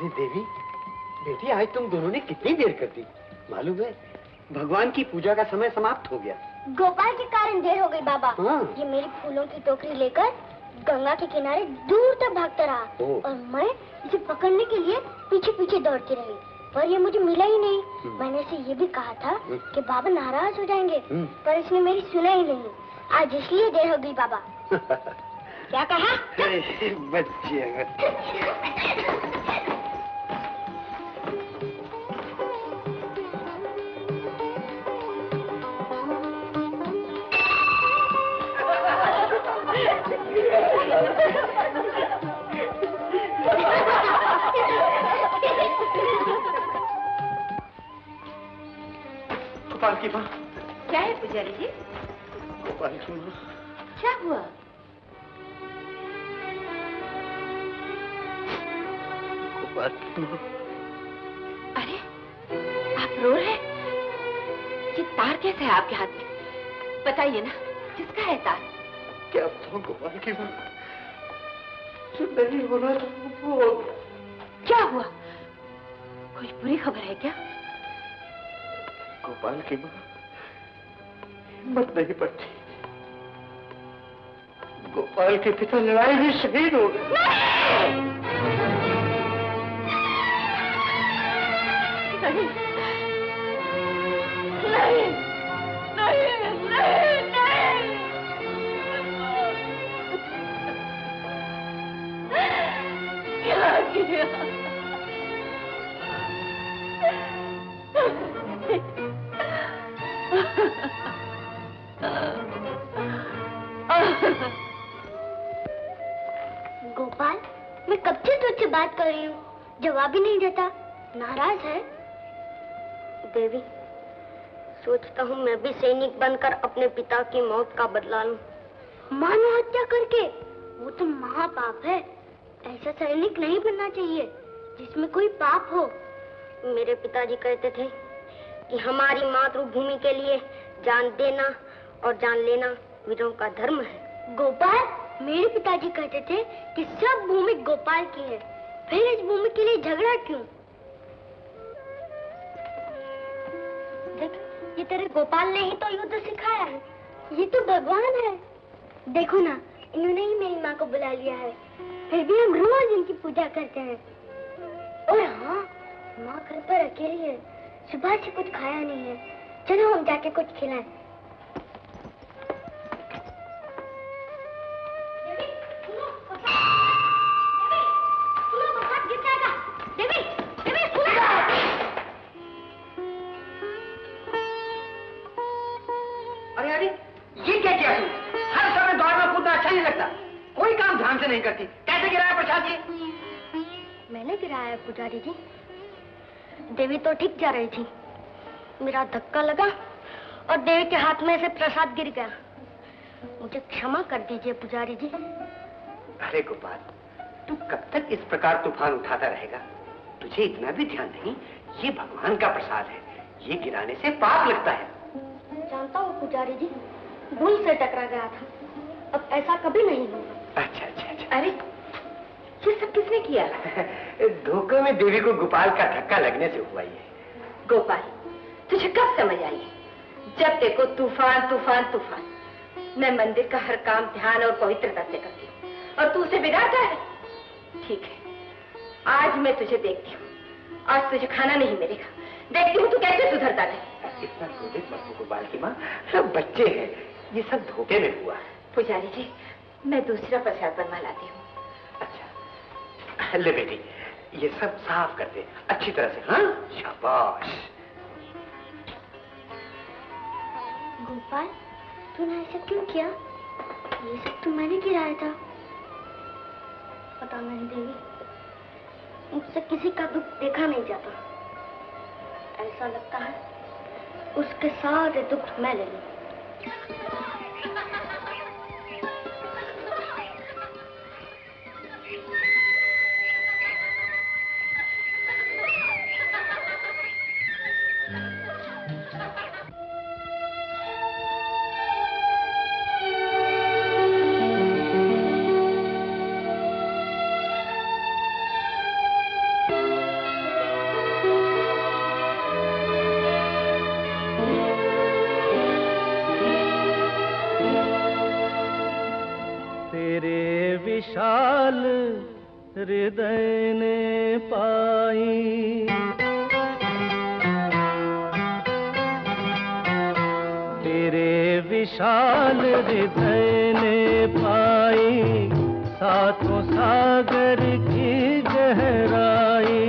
अरे देवी, बेटी आज तुम दोनों ने कितनी देर कर दी। मालूम है भगवान की पूजा का समय समाप्त हो गया। गोपाल के कारण देर हो गई बाबा। हाँ। ये मेरी फूलों की टोकरी लेकर गंगा के किनारे दूर तक भागता रहा और मैं इसे पकड़ने के लिए पीछे पीछे दौड़ती रही, पर ये मुझे मिला ही नहीं। मैंने इसे ये भी कहा था कि बाबा नाराज हो जाएंगे, पर इसने मेरी सुना ही नहीं। आज इसलिए देर हो गई बाबा। क्या कहा? बच्चे गोपाल की माँ। क्या है पुजारी जी? गोपाल की माँ। क्या हुआ? गोपाल की माँ। अरे आप रो रहे हैं? ये तार कैसे है आपके हाथ में? बताइए ना, किसका है तार? क्या बताऊं गोपाल की माँ, जो नहीं हो रहा था वो हो गया। क्या हुआ? कोई बुरी खबर है क्या? गोपाल की माँ, हिम्मत नहीं पड़ती। गोपाल के पिता लड़ाई में शहीद हो गए। नहीं, नहीं, नहीं, नहीं, नहीं। क्या किया? गोपाल, मैं कब से तुझसे बात कर रही हूँ, जवाब ही नहीं देता। नाराज है? देवी, सोचता हूँ मैं भी सैनिक बनकर अपने पिता की मौत का बदला लूं। मानव हत्या करके? वो तो महापाप है। ऐसा सैनिक नहीं बनना चाहिए जिसमें कोई पाप हो। मेरे पिताजी कहते थे कि हमारी मातृभूमि के लिए जान देना और जान लेना वीरों का धर्म है। गोपाल, मेरे पिताजी कहते थे कि सब भूमि गोपाल की है, फिर इस भूमि के लिए झगड़ा क्यों? देख, ये तेरे गोपाल ने ही तो युद्ध सिखाया है। ये तो भगवान है। देखो ना, इन्होंने ही मेरी माँ को बुला लिया है, फिर भी हम रोज इनकी पूजा करते हैं। और हाँ, माँ घर पर अकेली है, सुबह से कुछ खाया नहीं है। चलो हम जाके कुछ खिलाएं। अरे अरे, ये क्या किया तू? हर समय दौड़ना कूदना अच्छा नहीं लगता। कोई काम ध्यान से नहीं करती। कैसे गिराया प्रसाद जी? मैंने गिराया है पुजारी जी। देवी तो ठीक जा रही थी, मेरा धक्का लगा और देवी के हाथ में से प्रसाद गिर गया। मुझे क्षमा कर दीजिए पुजारी जी। अरे गोपाल, तू कब तक इस प्रकार तूफान उठाता रहेगा? तुझे इतना भी ध्यान नहीं, ये भगवान का प्रसाद है, ये गिराने से पाप लगता है। जानता हूँ पुजारी जी, भूल से टकरा गया था, अब ऐसा कभी नहीं होगा। अच्छा अच्छा अच्छा। अरे ये सब किसने किया? धोखे में देवी को गोपाल का धक्का लगने से हुआ ये। गोपाल, तुझे कब समझ आई? जब देखो तूफान तूफान तूफान। मैं मंदिर का हर काम ध्यान और पवित्रता से करती हूँ और तू उसे बिगाड़ता है। ठीक है, आज मैं तुझे देखती हूँ। आज तुझे खाना नहीं मिलेगा, देखती हूँ तू कैसे सुधरता है। इतना क्रोधित मत हो गोपाल की माँ, सब बच्चे हैं, ये सब धोखे में हुआ। पुजारी जी, मैं दूसरा प्रसाद बनवा लाती हूँ। अच्छा, ले बेटी, ये सब साफ कर दे अच्छी तरह से। हाँ, शाबाश। गोपाल, तूने ऐसा क्यों किया? ये सब तो मैंने गिराया था। पता नहीं देवी, मुझसे किसी का दुख देखा नहीं जाता। ऐसा लगता है उसके सारे दुख मैं ले लूं। विशाल हृदय ने पाई। तेरे विशाल हृदय ने पाई सातों सागर की गहराई।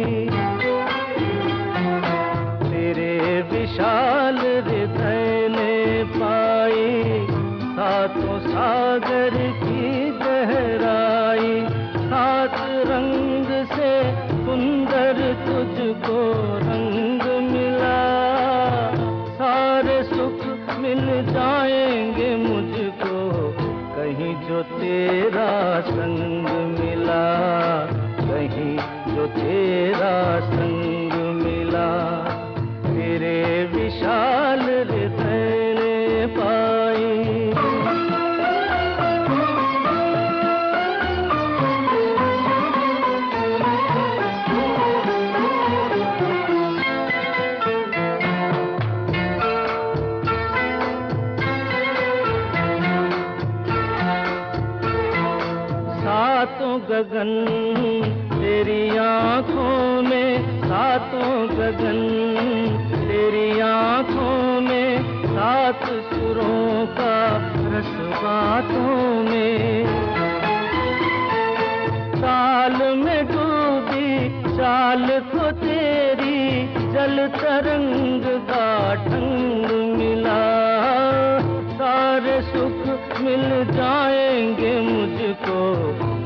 तेरे विशाल हृदय ने पाई सातों सागर की गहराई। सात रंग से सुंदर तुझको रंग मिला। सारे सुख मिल जाएंगे मुझको कहीं जो तेरा संग मिला। कहीं जो तेरा संग मिला। तेरे विशाल हृदय ने पाई। सातों गगन तेरी आँखों में। सातों गगन तेरी आँखों में। सात सुरों का रस बातों में। ताल में डूबी चाल को तेरी जल तरंग का ढंग मिला। सारे सुख मिल जाएंगे मुझको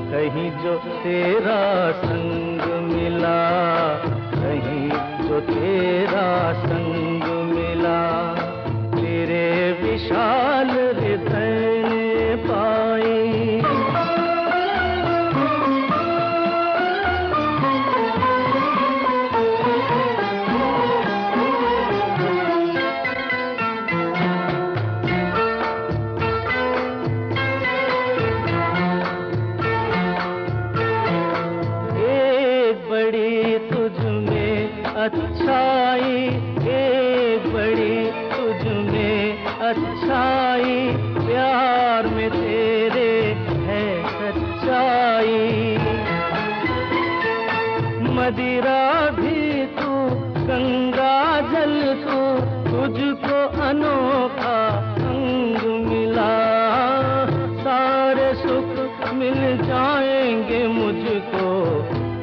कहीं जो तेरा संग मिला। कहीं जो तेरा संग मिला। तेरे विशाल हृदय ने पाई। अच्छाई एक बड़ी तुझ में अच्छाई। प्यार में तेरे है सच्चाई। मदिरा भी तू गंगा जल तू तुझको अनोखा संग मिला। सारे सुख मिल जाएंगे मुझको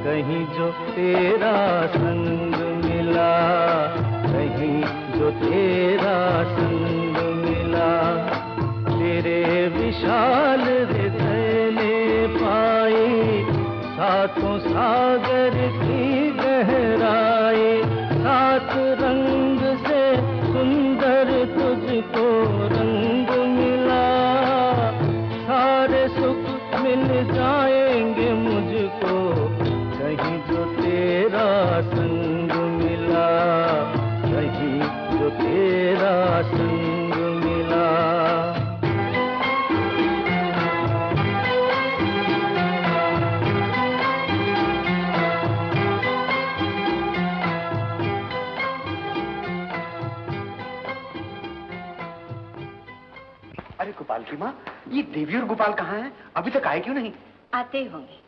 कहीं जो तेरा संग मिला। कहीं जो तेरा संग मिला। तेरे विशाल हृदय ने पाई सातों सागर की गहराई। सात रंग से सुंदर तुझको रंग मिला। सारे सुख मिल जाएंगे मुझको कहीं जो तेरा संग मिला। कहीं जो तेरा संग मिला। अरे गोपाल की माँ, ये देवी और गोपाल कहाँ हैं? अभी तक आए क्यों नहीं? आते ही होंगे।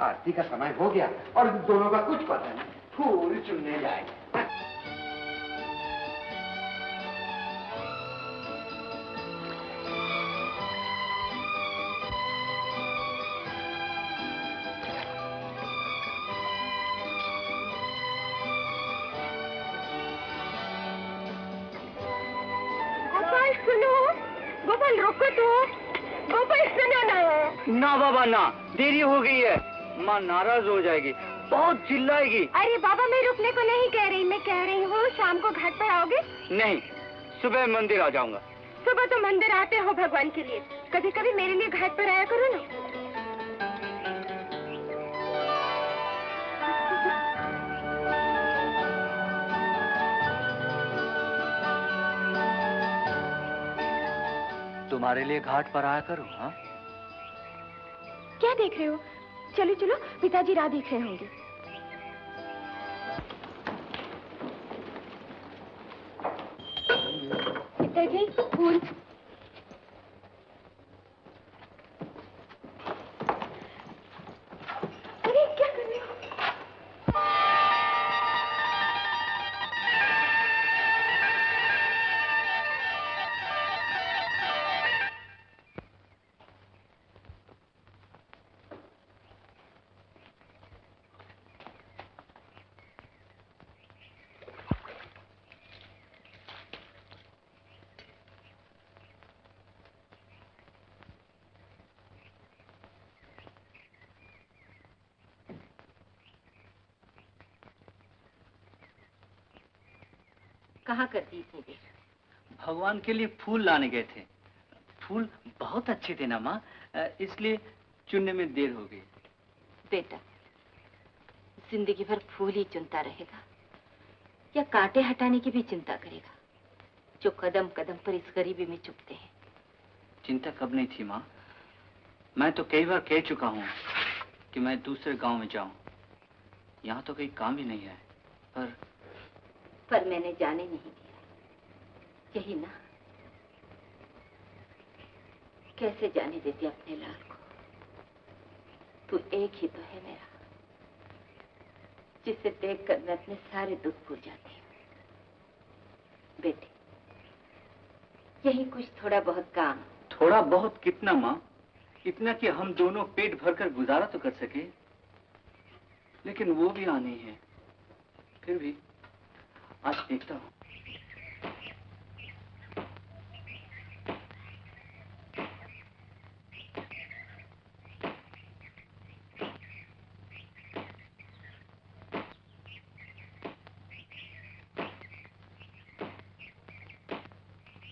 आरती का समय हो गया और दोनों का कुछ पता नहीं। फूल चुनने जाए। गोपाल सुनो, गोपाल रोको तो। गोपाल सुनो ना। ना बाबा ना, देरी हो गई है। माँ नाराज हो जाएगी, बहुत चिल्लाएगी। अरे बाबा मैं रुकने को नहीं कह रही, मैं कह रही हूँ शाम को घाट पर आओगे? नहीं, सुबह मंदिर आ जाऊंगा। सुबह तो मंदिर आते हो भगवान के लिए, कभी कभी मेरे लिए घाट पर आया करो ना। तुम्हारे लिए घाट पर आया करूं। हाँ, क्या देख रहे हो? चलो चलो, पिताजी राह देख रहे होंगे। पिताजी फूल। कहाँ कर दी इतनी देर? भगवान के लिए फूल लाने गए थे। फूल बहुत अच्छे थे ना माँ, इसलिए चुनने में देर हो गई। बेटा, जिंदगी भर फूल ही चुनता रहेगा या कांटे हटाने की भी चिंता करेगा, जो कदम कदम पर इस गरीबी में चुभते हैं? चिंता कब नहीं थी माँ, मैं तो कई बार कह चुका हूँ कि मैं दूसरे गांव में जाऊं। यहाँ तो कोई काम ही नहीं है, पर मैंने जाने नहीं दिया, यही ना? कैसे जाने देती अपने लाल को? तू एक ही तो है मेरा, जिसे देखकर मैं अपने सारे दुख भूल जाती हूँ। बेटे, यही कुछ थोड़ा बहुत काम। थोड़ा बहुत कितना माँ? इतना कि हम दोनों पेट भरकर गुजारा तो कर सके, लेकिन वो भी आने ही है। फिर भी आज देखता हूँ।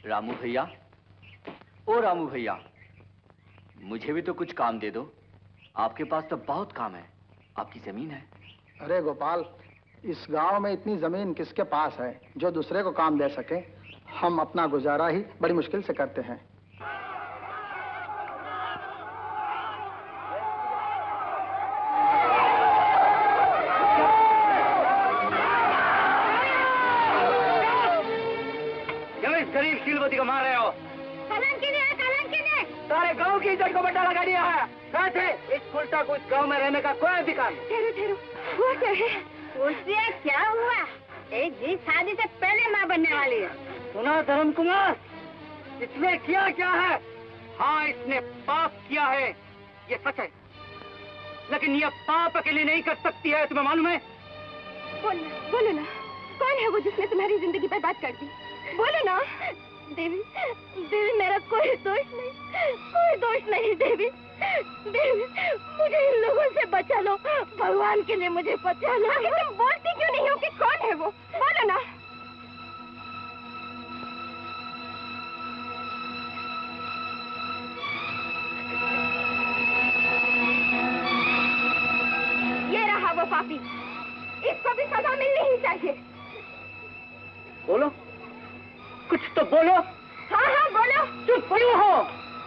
रामू भैया, ओ रामू भैया, मुझे भी तो कुछ काम दे दो। आपके पास तो बहुत काम है, आपकी जमीन है। अरे गोपाल, इस गांव में इतनी जमीन किसके पास है जो दूसरे को काम दे सके? हम अपना गुजारा ही बड़ी मुश्किल से करते हैं। क्यों इस गरीब शीलवती को मार रहे हो? सारे गांव की इज्जत को बट्टा लगा दिया है। कैसे इस उल्टा को इस गांव में रहने का कोई अधिकार नहीं। ठहरो, हुआ क्या है? उससे क्या हुआ? एक जी शादी से पहले माँ बनने वाली है। सुना धर्म कुमार, इसने किया क्या है? हाँ, इसने पाप किया है, ये सच है, लेकिन ये पाप अकेले नहीं कर सकती है, तुम्हें मालूम है? बोलो ना, कौन है वो जिसने तुम्हारी जिंदगी बर्बाद कर दी? बोलो ना। देवी, देवी, मेरा कोई दोष नहीं देवी। देवी, मुझे इन लोगों से बचा लो, भगवान के लिए मुझे बचा लो। तुम बोलती क्यों नहीं हो कि कौन है वो? बोलो ना। ये रहा वो पापी, इसको भी सजा मिलनी ही चाहिए। बोलो, कुछ तो बोलो। हाँ हाँ बोलो। चुप क्यों हो?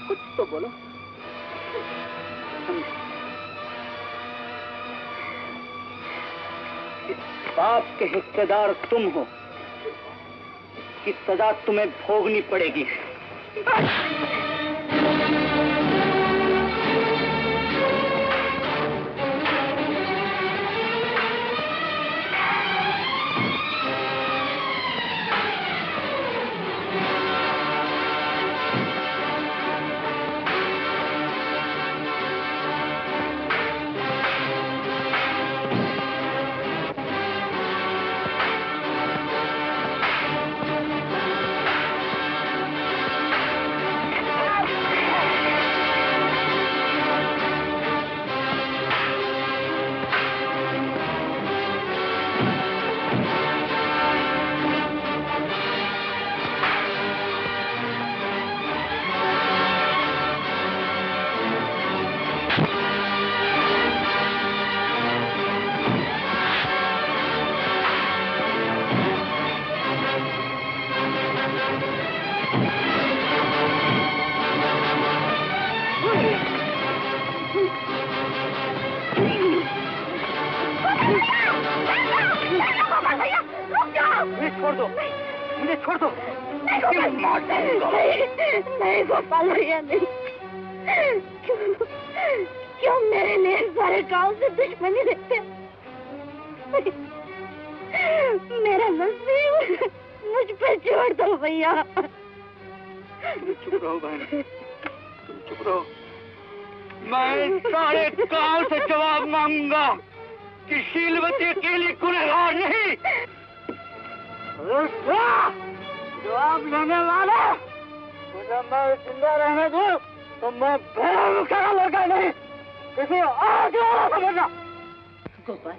कुछ तो बोलो। इस पाप के हिस्सेदार तुम हो, इसकी सजा तुम्हें भोगनी पड़ेगी। नहीं गोपाल भैया, नहीं। क्यों मेरे लिए सारे गांव से दुश्मनी रखते? मेरा नसीब मुझ पर छोड़ दो भैया। चुप रहो बहन, तुम चुप रहो। मैं सारे गांव से जवाब मांगूंगा कि शीलवती अकेली गुनहगार नहीं। जवाब लेने वाला मुझे मैं जिंदा रहने दूं तो मैं भूखा लड़का नहीं, किसी और द्वारा समझना। गोपाल,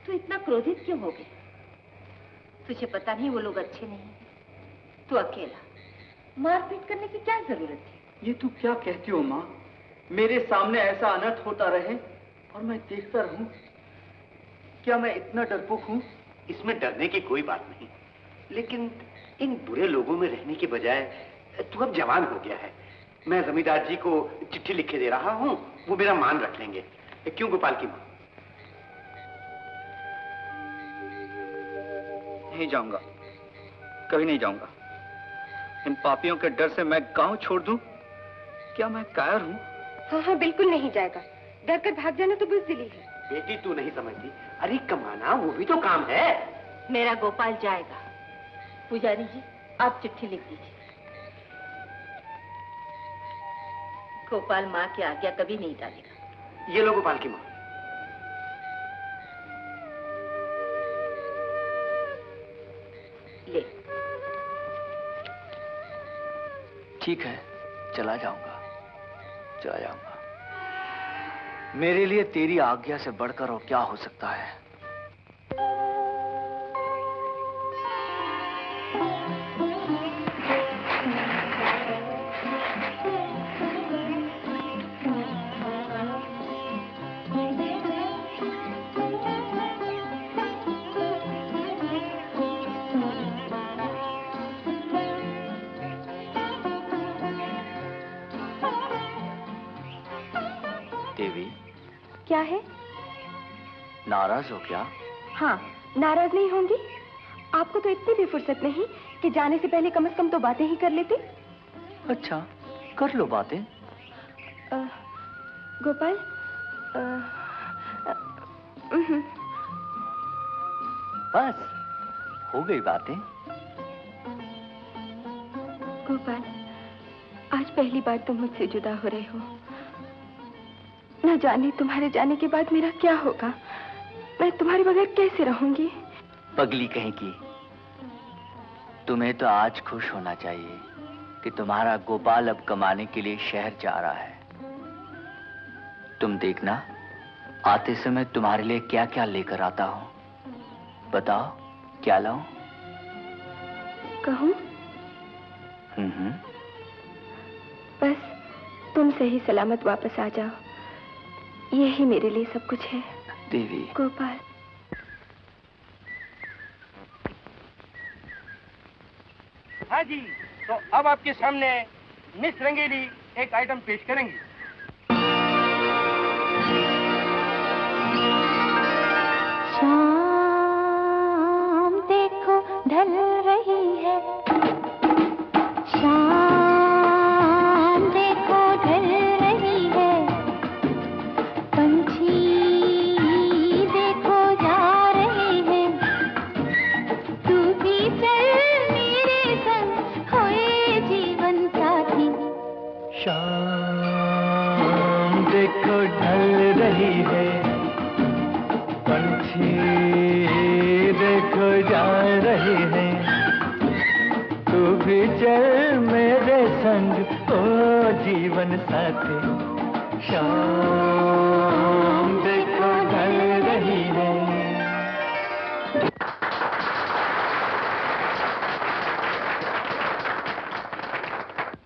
तू इतना क्रोधित क्यों हो गया? तुझे पता नहीं वो लोग अच्छे नहीं, तू अकेला, मारपीट करने की क्या जरूरत है? ये तू क्या कहती हो माँ? मेरे सामने ऐसा अनर्थ होता रहे और मैं देखता रहूं? क्या मैं इतना डरपोक हूं? इसमें डरने की कोई बात नहीं, लेकिन इन बुरे लोगों में रहने के बजाय तू अब जवान हो गया है। मैं जमींदार जी को चिट्ठी लिख के दे रहा हूं, वो मेरा मान रख लेंगे। क्यों गोपाल की माँ? नहीं जाऊंगा, कभी नहीं जाऊंगा। इन पापियों के डर से मैं गांव छोड़ दूं? क्या मैं कायर हूं? हाँ हाँ, बिल्कुल नहीं जाएगा। डर कर भाग जाना तो बुज़दिली है। बेटी तू नहीं समझती, अरे कमाना वो भी तो काम है। मेरा गोपाल जाएगा। पुजारी जी, आप चिट्ठी लिख दीजिए। गोपाल माँ की आज्ञा कभी नहीं टालेगा। ये लो गोपाल की माँ। ले। ठीक है, चला जाऊंगा, चला जाऊंगा। मेरे लिए तेरी आज्ञा से बढ़कर और क्या हो सकता है? क्या है? नाराज हो क्या? हाँ, नाराज नहीं होंगी। आपको तो इतनी भी फुर्सत नहीं कि जाने से पहले कम से कम तो बातें ही कर लेते। अच्छा, कर लो बातें। गोपाल, बस हो गई बातें। गोपाल, आज पहली बार तुम मुझसे जुदा हो रहे हो। न जाने तुम्हारे जाने के बाद मेरा क्या होगा। मैं तुम्हारे बगैर कैसे रहूंगी? पगली कहीं की, तुम्हें तो आज खुश होना चाहिए कि तुम्हारा गोपाल अब कमाने के लिए शहर जा रहा है। तुम देखना, आते समय तुम्हारे लिए क्या क्या लेकर आता हूं। बताओ, क्या लाऊं? कहूं? बस तुम सही सलामत वापस आ जाओ, यही मेरे लिए सब कुछ है। देवी। गोपाल। हाँ जी, तो अब आपके सामने मिस रंगीली एक आइटम पेश करेंगी। शाम देखो ढल रही है, शाम देखो ढल रही है, पंछी देखो जा रहे हैं, तू भी चल मेरे संग होए जीवन साथी। शाम देखो ढल रही है, पंछी देखो जा रहे हैं, तू भी चल मेरे संग ओ जीवन साथी। शाम देखो ढल रही है।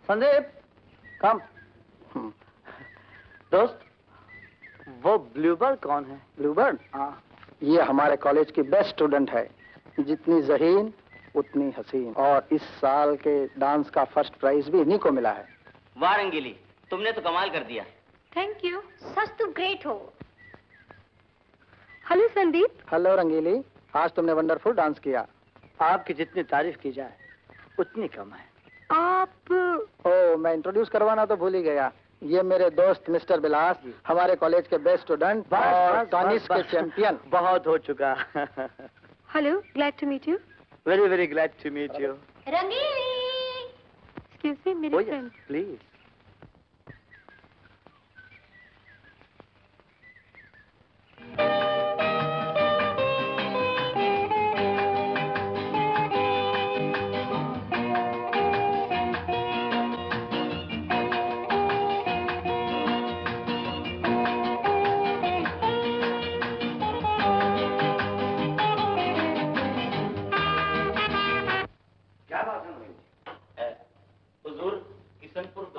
संदीप, कम। दोस्त, वो ब्लूबर्ड कौन है? ब्लूबर्ड? हाँ, ये हमारे कॉलेज की बेस्ट स्टूडेंट है। जितनी ज़हीन उतनी हसीन, और इस साल के डांस का फर्स्ट प्राइज भी इन्हीं को मिला है। वाह रंगीली, तुमने तो कमाल कर दिया। Thank you. सच तू ग्रेट हो। हेलो संदीप। हेलो रंगीली, आज तुमने वंडरफुल डांस किया। आपकी जितनी तारीफ की जाए उतनी कम है। आप? ओ, मैं इंट्रोड्यूस करवाना तो भूल ही गया। ये मेरे दोस्त मिस्टर बिलास, हमारे कॉलेज के बेस्ट स्टूडेंट और टेनिस के चैंपियन। बहुत हो चुका। Hello, glad to meet you. Very very glad to meet you. Rangili. Excuse me, मेरे फ्रेंड। प्लीज।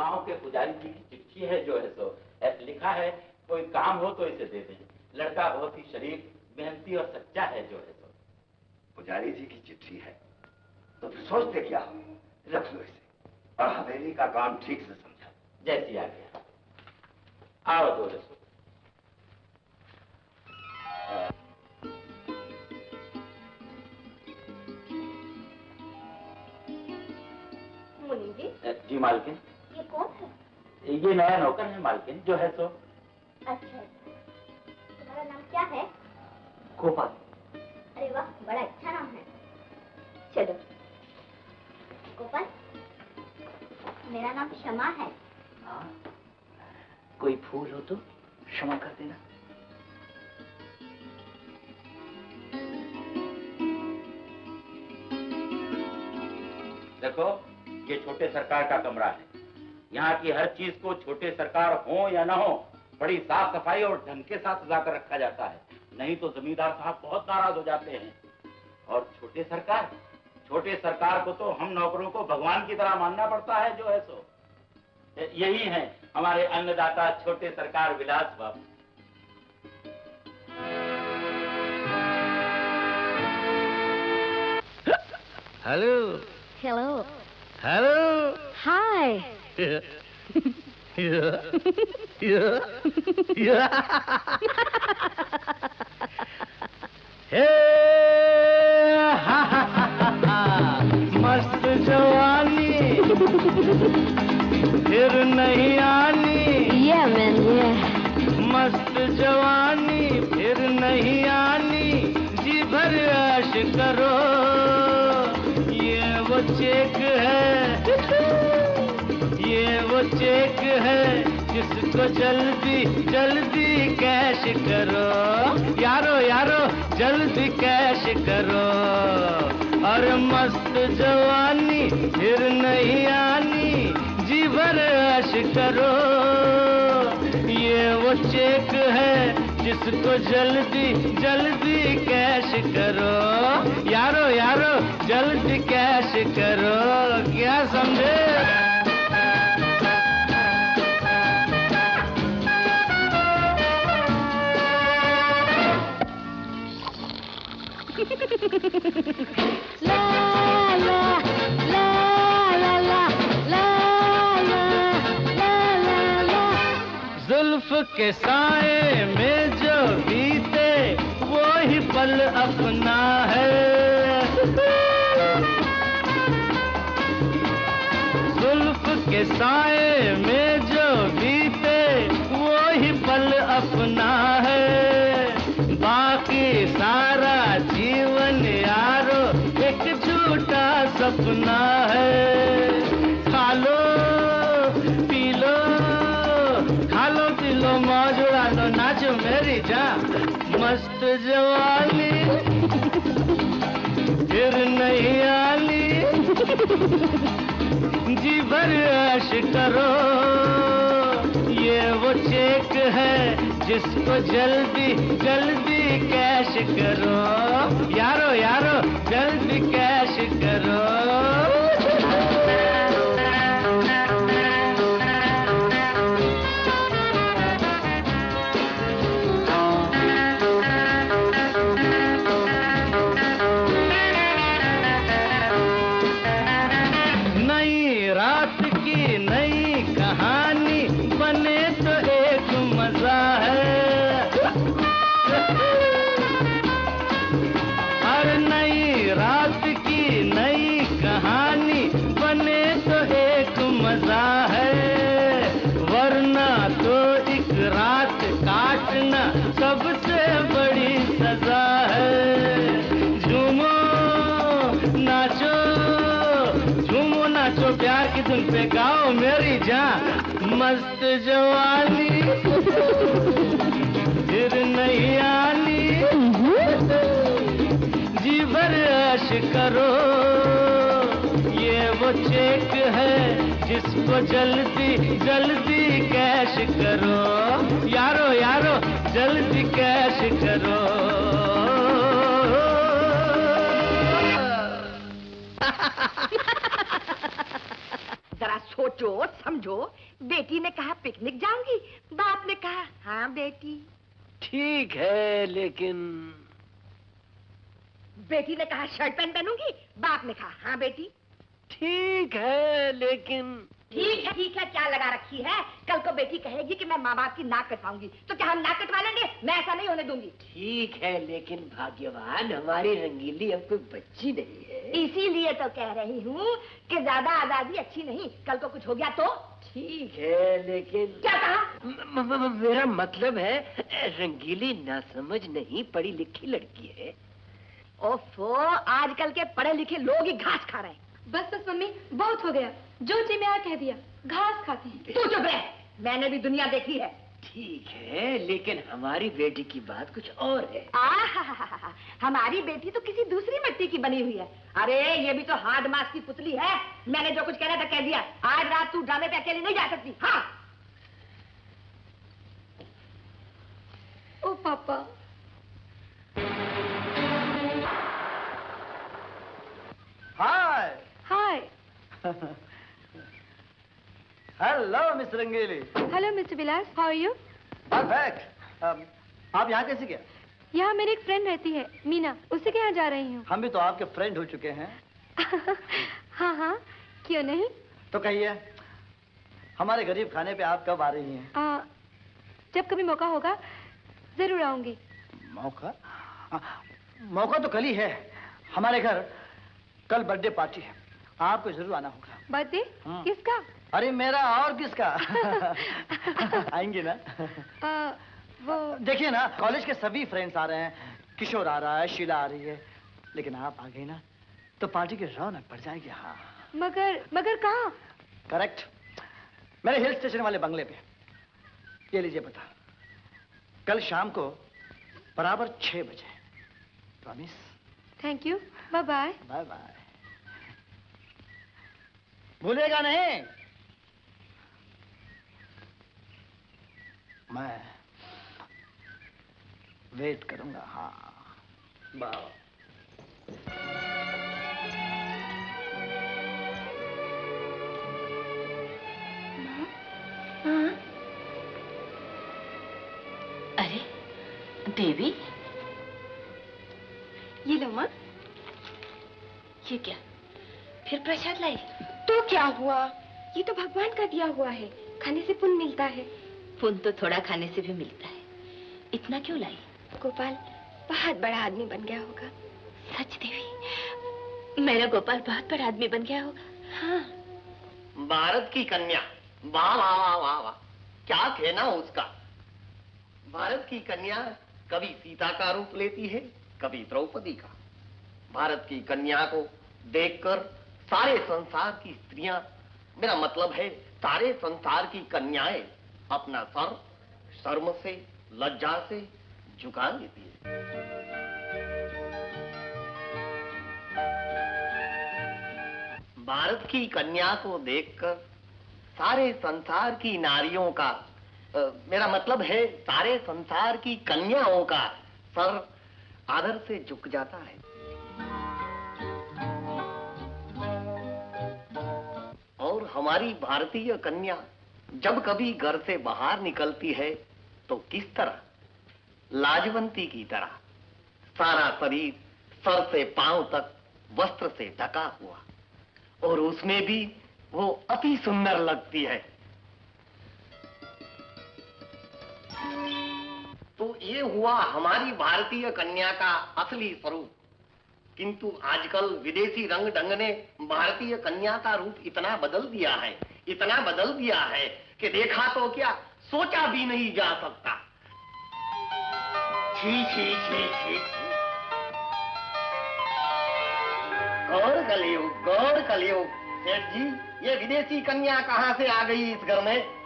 गांव के पुजारी जी की चिट्ठी है जो है सो लिखा है, कोई काम हो तो इसे दे दें। लड़का बहुत ही शरीफ, मेहनती और सच्चा है जो है सो। पुजारी जी की चिट्ठी है तो फिर सोचते क्या हो, रख लो इसे और हवेली का काम ठीक से समझा। जैसी आ गया, आओ जो है सो। मुनीम जी। जी मालकिन। ये कौन है? ये नया नौकर है मालकिन जो है सो। अच्छा, तुम्हारा नाम क्या है? गोपाल। अरे वाह, बड़ा अच्छा नाम है। चलो। गोपाल, मेरा नाम क्षमा है। हाँ, कोई फूल हो तो क्षमा कर देना। देखो, ये छोटे सरकार का कमरा है। यहाँ की हर चीज को छोटे सरकार हो या ना हो, बड़ी साफ सफाई और ढंग के साथ सजा कर रखा जाता है, नहीं तो जमींदार साहब बहुत नाराज हो जाते हैं। और छोटे सरकार को तो हम नौकरों को भगवान की तरह मानना पड़ता है जो है सो। यही है हमारे अन्नदाता छोटे सरकार विलास बाबू। Hello hello. Hello hi. मस्त जवानी फिर नहीं आनी। मस्त जवानी फिर नहीं आनी, जी भर ऐश करो, ये वो चेक है, ये वो चेक है, जिसको जल्दी जल्दी कैश करो। यारो यारो जल्दी कैश करो, और मस्त जवानी फिर नहीं आनी, जी भर ऐश करो, ये वो चेक है, जिसको जल्दी जल्दी कैश करो। यारो यारो जल्दी कैश करो, क्या समझे? ला ला ला ला ला ला ला ला ला। जुल्फ के साए में जो बीते वो ही पल अपना है। जुल्फ के साए में जो बीते वो ही पल अपना है। बाकी सारा जीवन यारो एक झूठा सपना है। खा लो पी लो, खा लो पी लो, मौज उड़ा लो, नाचो मेरी जान। मस्त जवानी फिर नहीं आनी, जी भर ऐश करो, ये वो चेक है, जिसको जल्दी जल्दी कैश करो। यारो यारो जल्दी कैश करो। नई रात की नई कहानी बने तो एक मजा है। हर नई रात की नई कहानी बने तो एक मजा है, वरना तो एक रात काटना सबसे बड़ी सजा है। झूमो नाचो, झूमो नाचो, प्यार की धुन पे गाओ मेरी जान। मस्त जवानी फिर नहीं आनी, जी भर ऐश करो, ये वो चेक है, जिसको जल्दी जल्दी कैश करो। यारो यारो जल्दी कैश करो। जरा जरा सोचो समझो। बेटी ने कहा पिकनिक जाऊंगी, बाप ने कहा हाँ बेटी। ठीक है लेकिन बेटी ने कहा शर्ट पैंट पहनूंगी, बाप ने कहा हाँ बेटी। ठीक है लेकिन ठीक है क्या लगा रखी है? कल को बेटी कहेगी कि मैं माँ बाप की नाक कटवाऊंगी, तो क्या हम नाक कटवा लेंगे? मैं ऐसा नहीं होने दूंगी। ठीक है लेकिन भाग्यवान हमारी रंगीली अब कोई बच्ची नहीं है। इसीलिए तो कह रही हूँ कि ज्यादा आजादी अच्छी नहीं, कल को कुछ हो गया तो। ठीक है लेकिन क्या कहा? मेरा मतलब है रंगीली नासमझ नहीं, पढ़ी लिखी लड़की है। ओफो, आजकल के पढ़े लिखे लोग ही घास खा रहे हैं। बस मम्मी, बहुत हो गया, जो जी में आ कह दिया, घास खाते हैं। तू चुप रह, मैंने भी दुनिया देखी है। ठीक है लेकिन हमारी बेटी की बात कुछ और है। हमारी बेटी तो किसी दूसरी मिट्टी की बनी हुई है। अरे ये भी तो हार्ड मास की पुतली है। मैंने जो कुछ कहना था कह दिया। आज रात तू ड्रामे पे अकेली नहीं जा सकती। हाँ। ओ पापा। Hi hi. Hello miss Rangili. Hello mister Vilas, how are you? Perfect. आप यहाँ कैसे गए? यहाँ मेरी एक फ्रेंड रहती है, मीना, उससे के यहाँ जा रही हूँ। हम भी तो आपके फ्रेंड हो चुके हैं। हाँ हाँ, क्यों नहीं? तो कहिए, हमारे गरीब खाने पे आप कब आ रही हैं? जब कभी मौका होगा जरूर आऊंगी। मौका? मौका तो कल ही है। हमारे घर कल बर्थडे पार्टी है, आपको जरूर आना होगा। बर्थडे? किसका? अरे मेरा और किसका। आएंगे ना? वो देखिए ना, कॉलेज के सभी फ्रेंड्स आ रहे हैं, किशोर आ रहा है, शीला आ रही है, लेकिन आप आ गई ना तो पार्टी की रौनक बढ़ जाएगी। हाँ मगर कहाँ? करेक्ट, मेरे हिल स्टेशन वाले बंगले पे। ये लीजिए पता, कल शाम को बराबर 6 बजे। Promise? Thank you, bye bye. Bye bye. भूलेगा नहीं? मैं वेट करूंगा। हाँ बाय। अरे देवी, ये लो माँ। ये क्या, फिर प्रसाद लाई? तो क्या हुआ, ये तो भगवान का दिया हुआ है, खाने से पुण्य मिलता है। पुण्य तो थोड़ा खाने से भी मिलता है, इतना क्यों लाई? गोपाल बहुत बड़ा आदमी बन गया होगा। सच देवी, मेरा गोपाल बहुत बड़ा आदमी बन गया होगा। हाँ। भारत की कन्या, वाह वाह वाह वाह वाह, क्या कहना उसका। भारत की कन्या कभी सीता का रूप लेती है, कभी द्रौपदी का। भारत की कन्या को देखकर सारे संसार की स्त्रियां, मेरा मतलब है सारे संसार की कन्याएं, अपना सर शर्म से, लज्जा से झुका लेती है। भारत की कन्या को देखकर सारे संसार की नारियों का, मेरा मतलब है सारे संसार की कन्याओं का सर आदर से झुक जाता है। और हमारी भारतीय कन्या जब कभी घर से बाहर निकलती है तो किस तरह, लाजवंती की तरह सारा शरीर सर से पांव तक वस्त्र से ढका हुआ, और उसमें भी वो अति सुंदर लगती है। तो ये हुआ हमारी भारतीय कन्या का असली स्वरूप। किंतु आजकल विदेशी रंग ढंग ने भारतीय कन्या का रूप इतना बदल दिया है, इतना बदल दिया है कि देखा तो क्या, सोचा भी नहीं जा सकता। छी छी छी छी, गौर कलयुग, गौर कलयुग। सेठ जी, ये विदेशी कन्या कहाँ से आ गई इस घर में?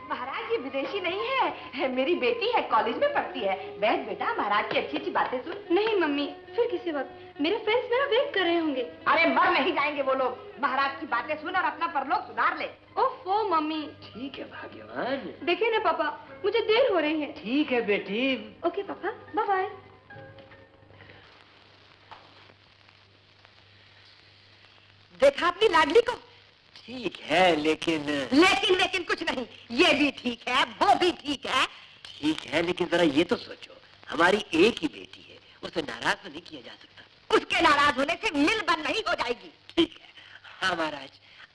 महाराज ये विदेशी नहीं है, मेरी बेटी है, कॉलेज में पढ़ती है। बैठ बेटा, महाराज की अच्छी अच्छी बातें सुन। नहीं मम्मी, फिर किसी वक्त, मेरे फ्रेंड्स मेरा वेट कर रहे होंगे। अरे मर नहीं जाएंगे वो लोग, महाराज की बातें सुन और अपना परलोक सुधार ले। ओफो मम्मी। ठीक है भाग्यवान। देखिए ना पापा, मुझे देर हो रही है। ठीक है बेटी। ओके पापा, बाय बाय। देखा अपनी लाडली को, ठीक है लेकिन लेकिन कुछ नहीं, ये भी ठीक है, वो भी ठीक है। ठीक है लेकिन जरा ये तो सोचो, हमारी एक ही बेटी है, उसे नाराज तो नहीं किया जा सकता। उसके नाराज होने से मिल बंद नहीं हो जाएगी। ठीक है। हाँ महाराज,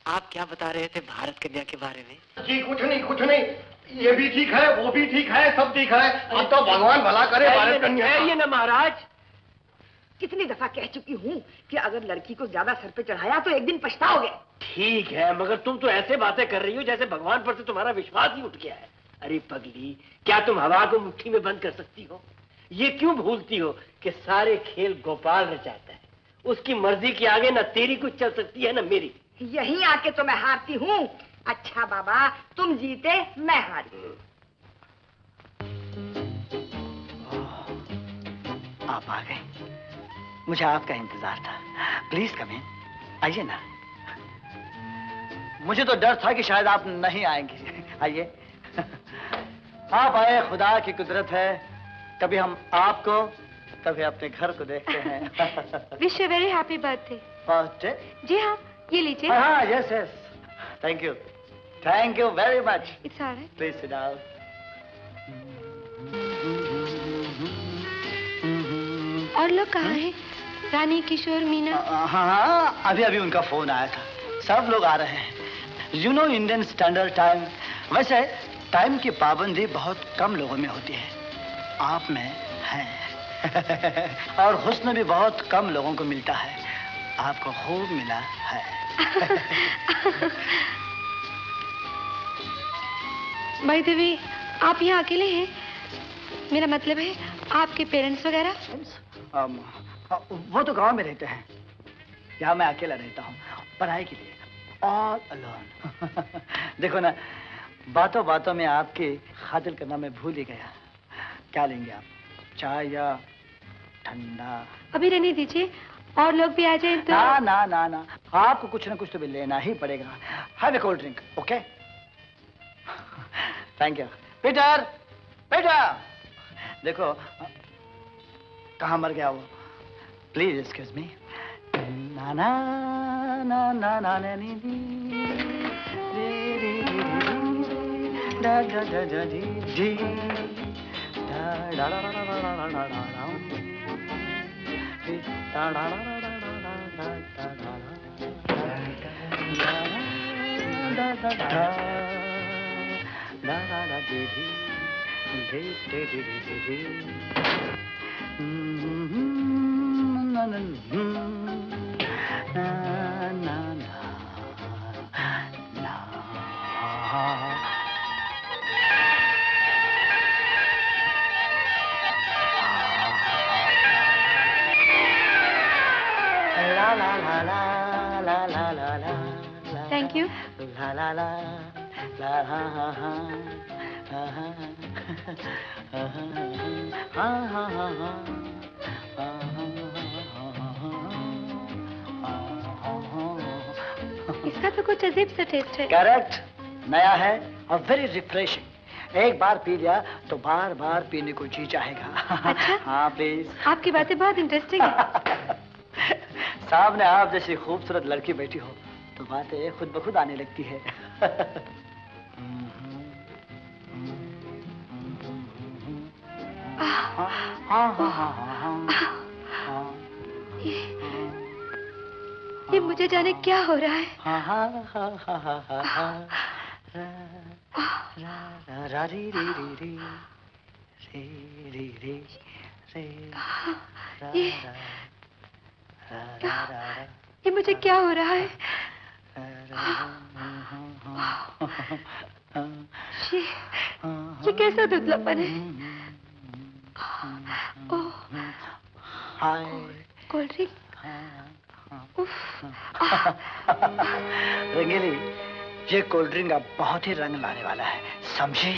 आप क्या बता रहे थे भारत कन्या के बारे में? जी कुछ नहीं, ये भी ठीक है, वो भी ठीक है, सब ठीक है। अब तो भगवान भला करे भारत कन्या। ये ना महाराज, कितनी दफा कह चुकी हूँ कि अगर लड़की को ज्यादा सर पे चढ़ाया तो एक दिन पछताओगे। ठीक है, मगर तुम तो ऐसे बातें कर रही हो जैसे भगवान पर से तुम्हारा विश्वास ही उठ गया है। अरे पगली, क्या तुम हवा को मुट्ठी में बंद कर सकती हो? ये क्यों भूलती हो कि सारे खेल गोपाल रचाता है, उसकी मर्जी के आगे न तेरी कुछ चल सकती है न मेरी। यहीं आके तो मैं हारती हूँ। अच्छा बाबा, तुम जीते मैं हारी। आप आ गए, मुझे आपका इंतजार था। प्लीज कम इन, आइए ना। मुझे तो डर था कि शायद आप नहीं आएंगे। आइए। आप आए, खुदा की कुदरत है। कभी हम आपको, कभी अपने घर को देखते हैं। Wish you very happy birthday. Birthday? जी हाँ, ये लीजिए। हाँ, yes yes, thank you very much. It's alright. Please sit down. और लोग कहाँ हैं? रानी, किशोर, मीना? हाँ, अभी उनका फोन आया था, सब लोग आ रहे हैं। You know Indian standard time. वैसे टाइम की पाबंदी बहुत कम लोगों में होती है, आप में है। और हुस्न भी बहुत कम लोगों को मिलता है, आपको खूब मिला है। बाय द वे, आप यहाँ अकेले हैं? मेरा मतलब है आपके पेरेंट्स वगैरह? वो तो गांव में रहते हैं, यहाँ मैं अकेला रहता हूँ पढ़ाई के लिए, ऑल अलोन। देखो ना, बातों बातों में आपकी खातिर करना मैं भूल ही गया। क्या लेंगे आप, चाय या ठंडा? अभी रहने दीजिए, और लोग भी आ जाए तो। ना ना ना ना, आपको कुछ ना कुछ तो भी लेना ही पड़ेगा। Have a cold drink, okay? Thank you. Peter, Peter, देखो कहाँ मर गया वो। Please excuse me. ना ना ना ना ना ना नी नी रे रे रे दा दा दा दा दी दी दा दा दा दा दा दा दा दा थैंक यू। ला ला ला ला हा हा हा हा हा हा हा इसका तो कुछ अजीब सा टेस्ट है। करेक्ट, नया है और वेरी रिफ्रेशिंग। एक बार पी लिया तो बार बार पीने को जी चाहेगा। अच्छा? हाँ प्लीज। आपकी बातें बहुत इंटरेस्टिंग है। सामने आप जैसी खूबसूरत लड़की बैठी हो तो बातें खुद ब खुद आने लगती है। ये मुझे जाने क्या हो रहा है। ये मुझे क्या हो रहा है। ये कैसा धुंधलापन है। ओह, कोल्ड ड्रिंक। रंगीली, ये कोल्ड ड्रिंक अब बहुत ही रंग लाने वाला है, समझे?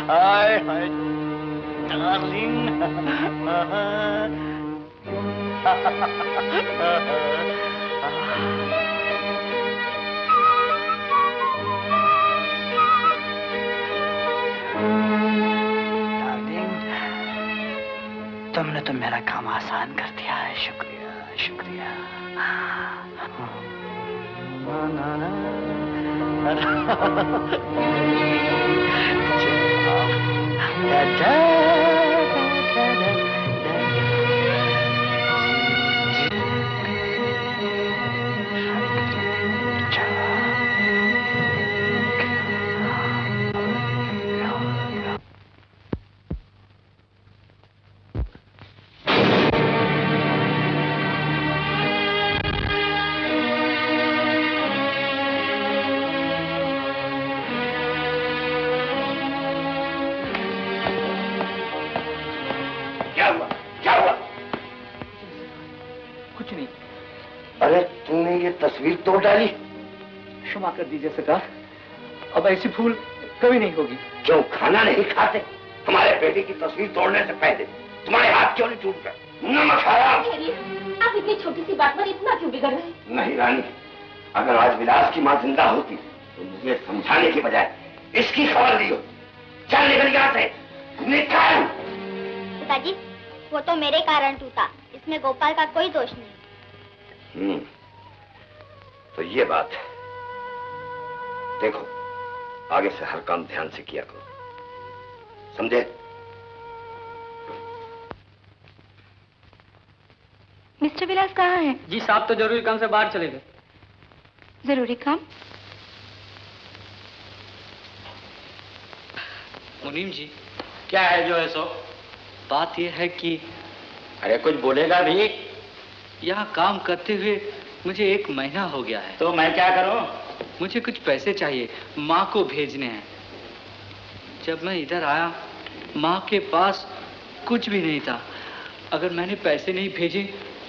हाय हाय डार्लिंग। तुमने तो मेरा काम आसान कर दिया है, शुक्रिया शुक्रिया। तस्वीर तोड़ डाली। क्षमा कर दीजिए सरकार, अब ऐसी भूल कभी नहीं होगी। क्यों खाना नहीं खाते? हमारे बेटे की तस्वीर तोड़ने से पहले तुम्हारे हाथ क्यों नहीं टूट गए? नमक हराम! आप इतनी छोटी सी बात पर इतना क्यों बिगड़ रहे? नहीं रानी, अगर आज विलास की माँ जिंदा होती तो मुझे समझाने की बजाय इसकी खबर ली होती। चल निकल यहाँ से, निकल! पिताजी, वो तो मेरे कारण टूटा, इसमें गोपाल का कोई दोष नहीं। तो ये बात है। देखो, आगे से हर काम ध्यान से किया करो, समझे? मिस्टर विलास कहाँ हैं? जी साहब तो जरूरी काम से बाहर चले गए। जरूरी काम? मुनीम जी, क्या है जो है सो? बात यह है कि अरे कुछ बोलेगा भी? यहाँ काम करते हुए मुझे 1 महीना हो गया है। तो मैं क्या करूं? मुझे कुछ पैसे चाहिए, माँ को भेजने हैं। जब मैं इधर आया, माँ के पास कुछ भी नहीं था। अगर मैंने पैसे नहीं भेजे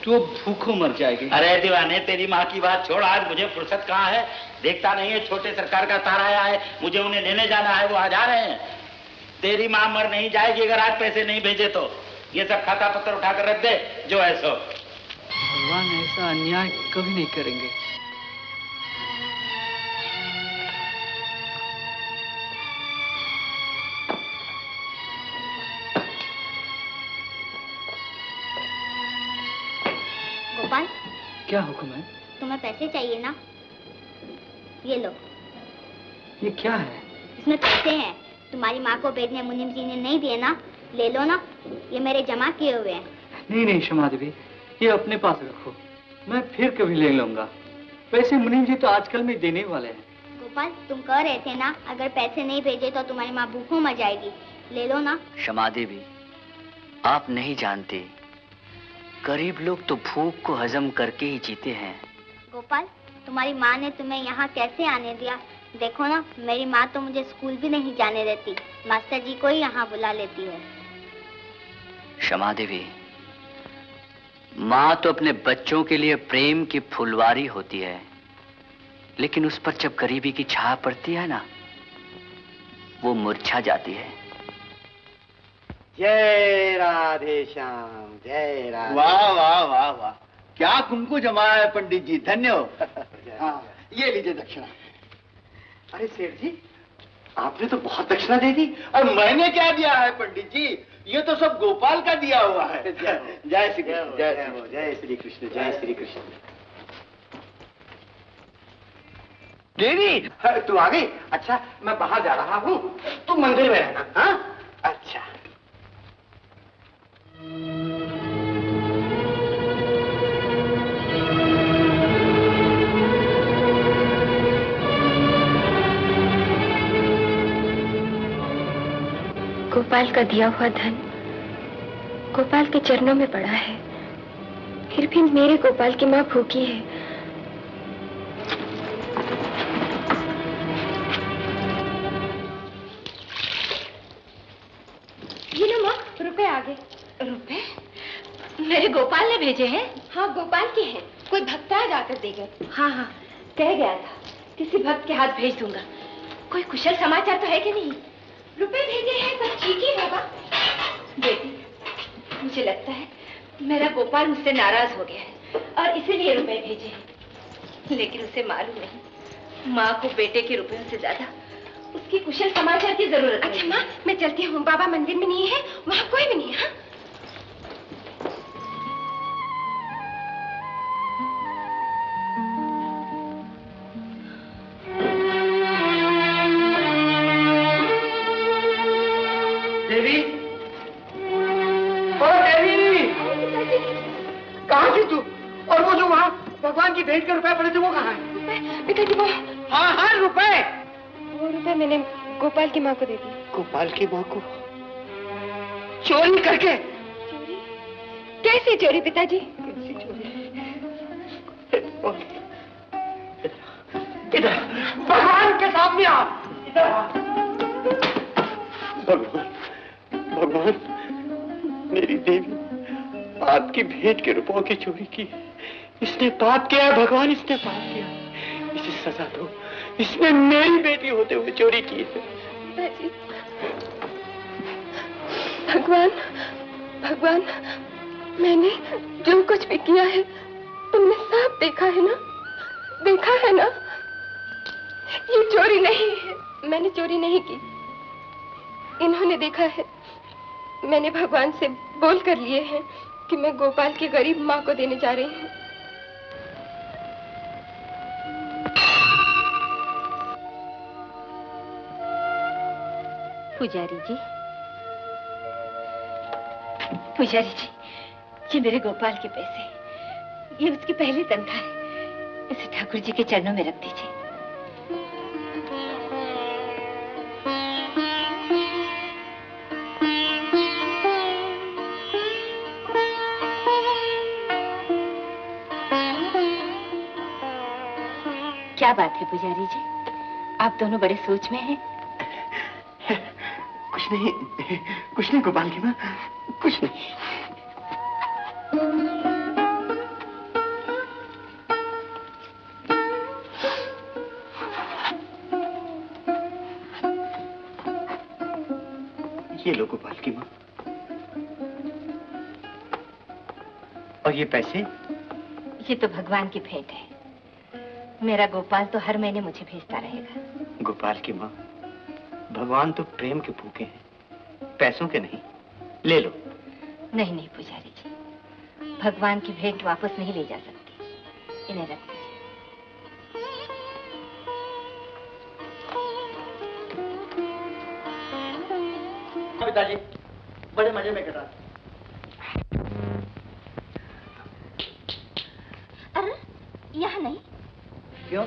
तो वो भूखों मर जाएगी। अरे दीवाने, तेरी माँ की बात छोड़, आज मुझे फुर्सत कहाँ है? देखता नहीं है छोटे सरकार का तार आया है, मुझे उन्हें लेने जाना है, वो आ जा रहे हैं। तेरी माँ मर नहीं जाएगी अगर आज पैसे नहीं भेजे तो। ये सब खाता पत्तर उठाकर रख दे, जो है सो। भगवान ऐसा अन्याय कभी नहीं करेंगे। गोपाल, क्या हुक्म है? तुम्हें पैसे चाहिए ना? ये लो। ये क्या है? इसमें पैसे हैं, तुम्हारी माँ को भेजने मुनीम जी ने नहीं दिए ना, ले लो ना, ये मेरे जमा किए हुए हैं। नहीं नहीं क्षमा देवी, ये अपने पास रखो, मैं फिर कभी ले लूंगा। पैसे मुनीम जी तो आजकल में देने वाले हैं। गोपाल, तुम कह रहे थे ना अगर पैसे नहीं भेजे तो तुम्हारी माँ भूखों मर जाएगी, ले लो ना। क्षमा देवी, आप नहीं जानते, गरीब लोग तो भूख को हजम करके ही जीते हैं। गोपाल, तुम्हारी माँ ने तुम्हें यहाँ कैसे आने दिया? देखो ना, मेरी माँ तो मुझे स्कूल भी नहीं जाने देती, मास्टर जी को ही यहाँ बुला लेती है। क्षमा देवी, माँ तो अपने बच्चों के लिए प्रेम की फुलवारी होती है, लेकिन उस पर जब गरीबी की छाया पड़ती है ना, वो मुरझा जाती है। जय राधे श्याम, जय राधे। वाह वाह वाह वाह, क्या कुमकुम जमाया है पंडित जी, धन्य हो। हाँ, ये लीजिए दक्षिणा। अरे सेठ जी, आपने तो बहुत दक्षिणा दे दी। और मैंने क्या दिया है पंडित जी, ये तो सब गोपाल का दिया हुआ है। जय श्री कृष्ण, जय श्री कृष्ण, जय श्री कृष्ण। देवी, तू आ गई? अच्छा, मैं बाहर जा रहा हूँ, तू मंदिर में रहना। हाँ, अच्छा। गोपाल का दिया हुआ धन गोपाल के चरणों में पड़ा है, फिर भी मेरे गोपाल की माँ भूखी है। ये लो माँ, रुपए आ गए। रुपए? मेरे गोपाल ने भेजे हैं? हाँ, गोपाल के हैं, कोई भक्त आज आकर दे गए। हाँ हाँ, कह गया था किसी भक्त के हाथ भेज दूंगा। कोई कुशल समाचार तो है कि नहीं? रुपए भेजे हैं, सब ठीक ही होगा। बेटी, मुझे लगता है मेरा गोपाल मुझसे नाराज हो गया है और इसीलिए रुपए भेजे हैं, लेकिन उसे मालूम नहीं, माँ को बेटे के रुपयों से ज्यादा उसकी कुशल समाचार की जरूरत है। अच्छा माँ, मैं चलती हूँ, बाबा मंदिर में नहीं है, वहाँ कोई भी नहीं है। भेंट के रुपए पड़े थे वो कहाँ हैं? पिताजी वो। हाँ रुपए। वो रुपए मैंने गोपाल की माँ को दे दिए। गोपाल की माँ को चोरी करके? चोरी? कैसी चोरी पिताजी? कैसी चोरी? इधर भगवान के सामने आ। इधर भगवान मेरी देवी आपकी भेंट के रुपयों की चोरी की। इसने पाप किया है भगवान, इसने पाप किया। इसे सजा दो, इसने मेरी बेटी होते हुए चोरी की है। भगवान भगवान, मैंने जो कुछ भी किया है तुमने सब देखा है ना? देखा है ना? ये चोरी नहीं है, मैंने चोरी नहीं की। इन्होंने देखा है, मैंने भगवान से बोल कर लिए हैं कि मैं गोपाल की गरीब माँ को देने जा रही हूँ। पुजारी जी, पुजारी जी, ये मेरे गोपाल के पैसे, ये उसकी पहली तनख्वाह है। इसे ठाकुर जी के चरणों में रख दीजिए। क्या बात है पुजारी जी, आप दोनों बड़े सोच में हैं। कुछ नहीं गोपाल की माँ, कुछ नहीं। ये लो गोपाल की माँ। और ये पैसे? ये तो भगवान की भेंट है। मेरा गोपाल तो हर महीने मुझे भेजता रहेगा। गोपाल की माँ, भगवान तो प्रेम के भूखे हैं, पैसों के नहीं। ले लो। नहीं नहीं पुजारी जी, भगवान की भेंट वापस नहीं ले जा सकती। इन्हें रख दीजिए। पिताजी बड़े मजे में कर रहा था। अरे यहाँ नहीं। क्यों?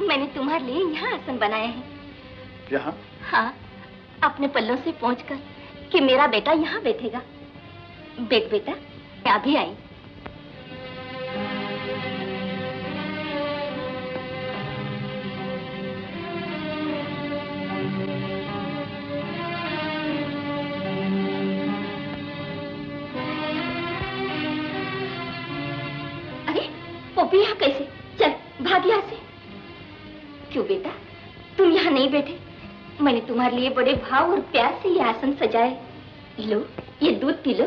मैंने तुम्हारे लिए यहाँ आसन बनाए हैं। यहाँ? हाँ, अपने पल्लों से पहुँचकर कि मेरा बेटा यहाँ बैठेगा। बैठ बेटा, मैं अभी आई। अरे पोपी यहाँ कैसे? चल भाग यहाँ से। क्यों बेटा, तुम यहाँ नहीं बैठे? मैंने तुम्हारे लिए बड़े भाव और प्यार से ये आसन सजाए। लो, ये दूध पी लो।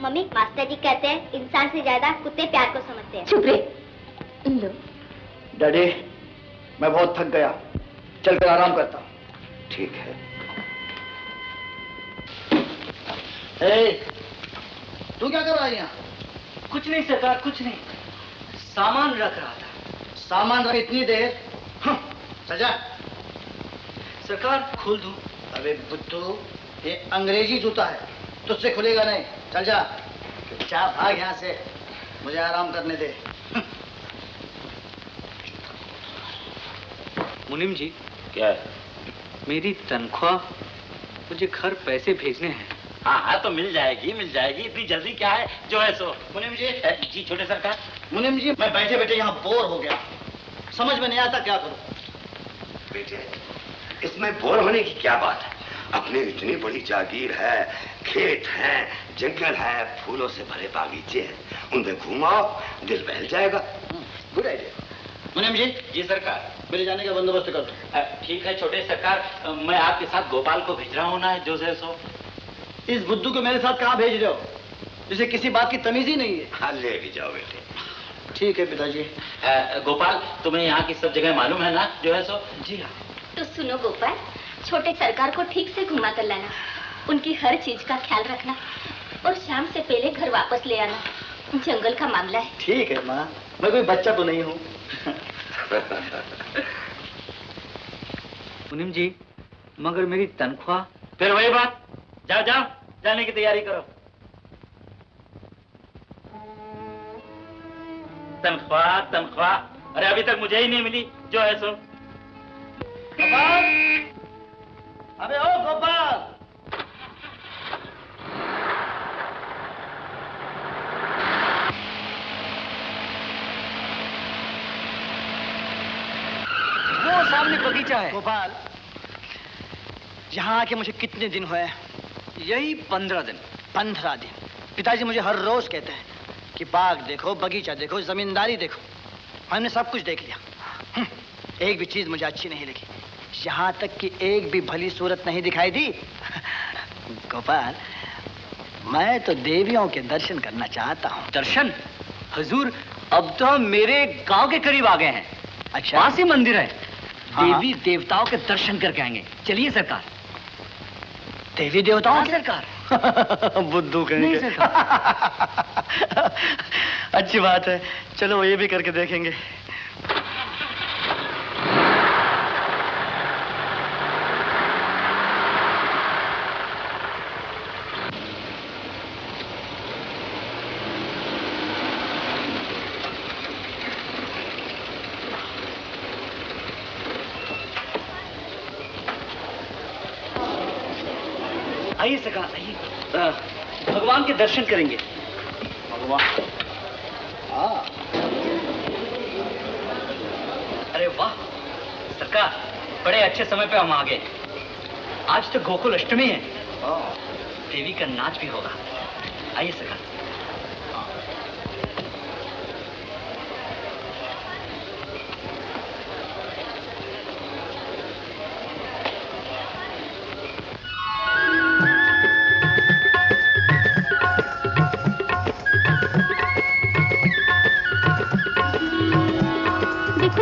मम्मी, मास्टर जी कहते हैं इंसान से ज्यादा कुत्ते प्यार को समझते हैं। चुप रहे। लो। डैडी, मैं बहुत थक गया, चलकर आराम करता हूँ। ठीक है। तू क्या कर रहा है यहाँ? कुछ नहीं सरकार, कुछ नहीं, सामान रख रहा था। सामान रख इतनी देर? सजा। सरकार खोल दूं? अबे बुद्धू, ये अंग्रेजी जूता है, तुझसे खुलेगा नहीं। चल जा, चुपचाप भाग यहाँ से, मुझे आराम करने दे। मुनीम जी। क्या है? मेरी तनख्वाह, मुझे घर पैसे भेजने हैं। हाँ हाँ तो मिल जाएगी, मिल जाएगी। इतनी जल्दी क्या है जो है सो। मुनीम जी। जी छोटे सरकार। मुनीम जी, मैं बैठे बैठे यहाँ बोर हो गया, समझ में नहीं आता क्या करूं। बेटे, इसमें बोर होने की क्या बात है? अपनी इतनी बड़ी जागीर है, खेत हैं, जंगल है, फूलों से भरे बागीचे हैं, उनमें घूमाओ, दिल बहल जाएगा। Good idea. मुनीम जी। जी सरकार। मेरे जाने का बंदोबस्त कर दो। ठीक है छोटे सरकार, मैं आपके साथ गोपाल को भेज रहा हूँ ना, जो है सो। इस बुद्धू को मेरे साथ कहाँ भेज रहे हो, जिसे किसी बात की तमीज ही नहीं है? हाँ, ले भी जाओ बेटे। ठीक है पिताजी। गोपाल, तुम्हें यहाँ की सब जगह मालूम है ना, जो है सो? जी हाँ। तो सुनो गोपाल, छोटे सरकार को ठीक से घुमा कर लाना, उनकी हर चीज का ख्याल रखना और शाम से पहले घर वापस ले आना। जंगल का मामला है। ठीक है माँ, मैं कोई बच्चा तो नहीं हूँ। मुनीम जी, मगर मेरी तनख्वाह? फिर वही बात, जाओ जाओ, जाने की तैयारी करो। तनख्वाह तनख्वाह, अरे अभी तक मुझे ही नहीं मिली, जो है सो। गोपाल, अबे ओ गोपाल, वो सामने बगीचा है। गोपाल, यहाँ आके मुझे कितने दिन हुए? यही 15 दिन। 15 दिन। पिताजी मुझे हर रोज कहते हैं कि बाग देखो, बगीचा देखो, जमींदारी देखो। हमने सब कुछ देख लिया, एक भी चीज मुझे अच्छी नहीं लगी, यहाँ तक कि एक भी भली सूरत नहीं दिखाई दी। गोपाल, मैं तो देवियों के दर्शन करना चाहता हूँ। दर्शन? हुजूर, अब तो हम मेरे गांव के करीब आ गए हैं। अच्छा, वहां से मंदिर है। हाँ। देवी देवताओं के दर्शन करके आएंगे। चलिए सरकार। देवी देवताओं के? सरकार। बुद्धू कहेंगे। नहीं सरकार। अच्छी बात है, चलो ये भी करके देखेंगे। आइए सरकार, आइए। भगवान के दर्शन करेंगे। भगवान? हाँ। अरे वाह सरकार, बड़े अच्छे समय पे हम आ गए। आज तो गोकुल अष्टमी है। देवी का नाच भी होगा। आइए सरकार।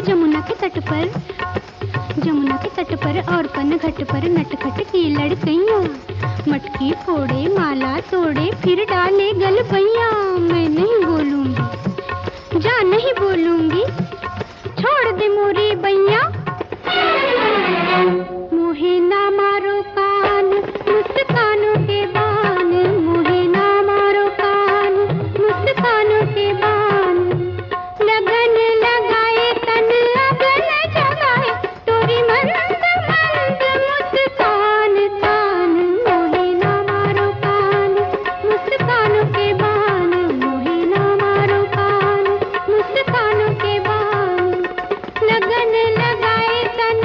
जमुना के तट पर और पन घट पर नटखट की लड़कैया, मटकी फोड़े माला तोड़े फिर डाले गल भैया। मैं नहीं बोलूंगी, जा नहीं बोलूंगी, छोड़ दे मोरी बैया। मोहे ना मारो कान मुस्कानों के बान, मोहे ना मारो कान मुस्कानों के बान। लगन लगाए तन अगन जगाए, तोरी मंद मंद मुस्कान तान। मोहे ना मारो कान मुस्कानों के बान, मोहे ना मारो कान मुस्कानों के बान। लगन लगाए तन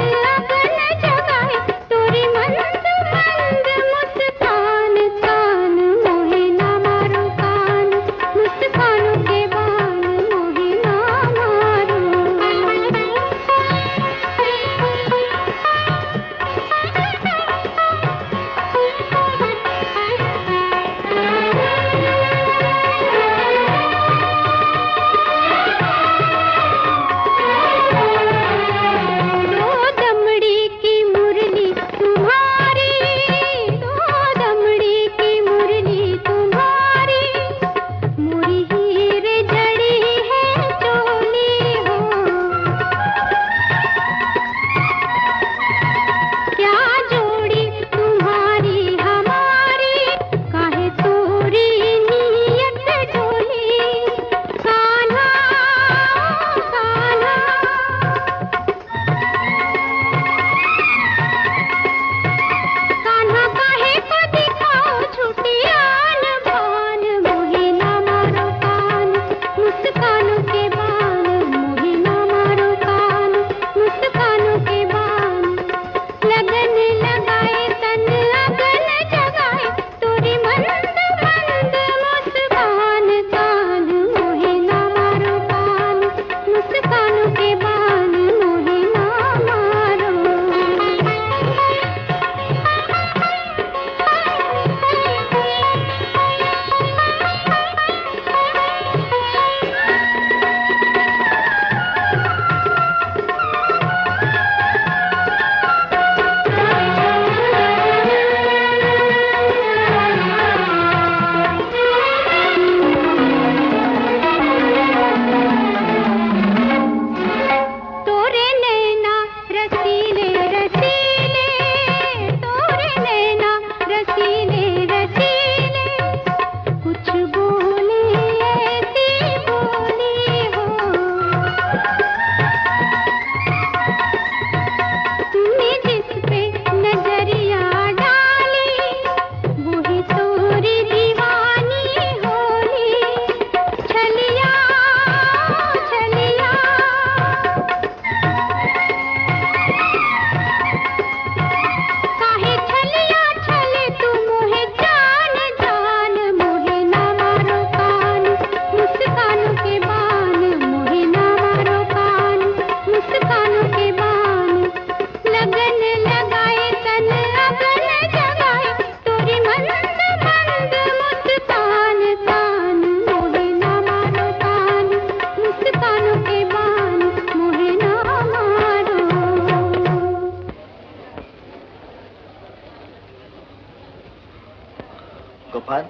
गोपाल,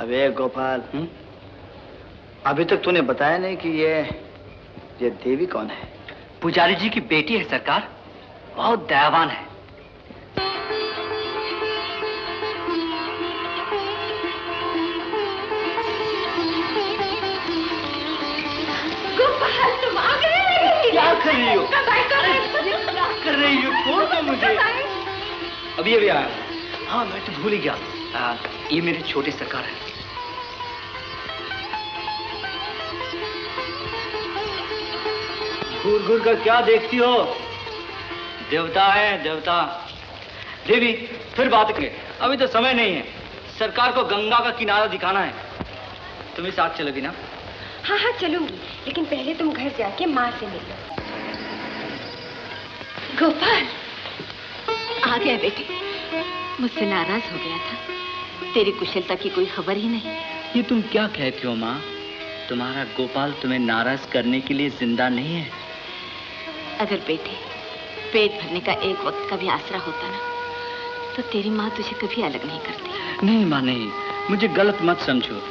अबे गोपाल, अभी तक तूने बताया नहीं कि ये देवी कौन है? पुजारी जी की बेटी है सरकार, बहुत दयावान है। गोपाल, तुम आ गए? क्या कर रही हो? क्या कर रही हो? छोड़ दो मुझे। अभी अभी आया। हाँ, मैं तो भूल ही गया। ये मेरे छोटे सरकार है। घूर घूर कर क्या देखती हो? देवता है, देवता। देवी, फिर बात करें, अभी तो समय नहीं है। सरकार को गंगा का किनारा दिखाना है। तुम ही साथ चलोगी ना? हाँ हाँ चलूंगी, लेकिन पहले तुम घर जाके माँ से मिल लो। गोपाल, आ गया बेटे। मुझसे नाराज हो गया था, तेरी कुशलता की कोई खबर ही नहीं। ये तुम क्या कहती हो माँ? तुम्हारा गोपाल तुम्हें नाराज करने के लिए जिंदा नहीं है। अगर बेटे पेट भरने का एक वक्त का भी आसरा होता ना, तो तेरी माँ तुझे कभी अलग नहीं करती। नहीं माँ, नहीं, मुझे गलत मत समझो।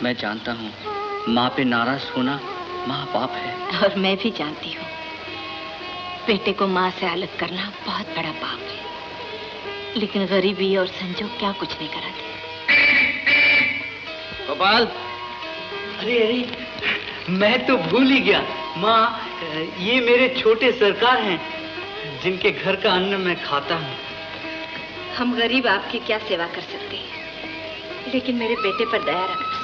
मैं जानता हूँ माँ पे नाराज होना महापाप है। और मैं भी जानती हूँ बेटे को माँ से अलग करना बहुत बड़ा पाप है, लेकिन गरीबी और संजोग क्या कुछ नहीं कराते। गोपाल, अरे अरे, मैं तो भूल ही गया। माँ, ये मेरे छोटे सरकार हैं, जिनके घर का अन्न मैं खाता हूँ। हम गरीब आपकी क्या सेवा कर सकते हैं, लेकिन मेरे बेटे पर दया रखना।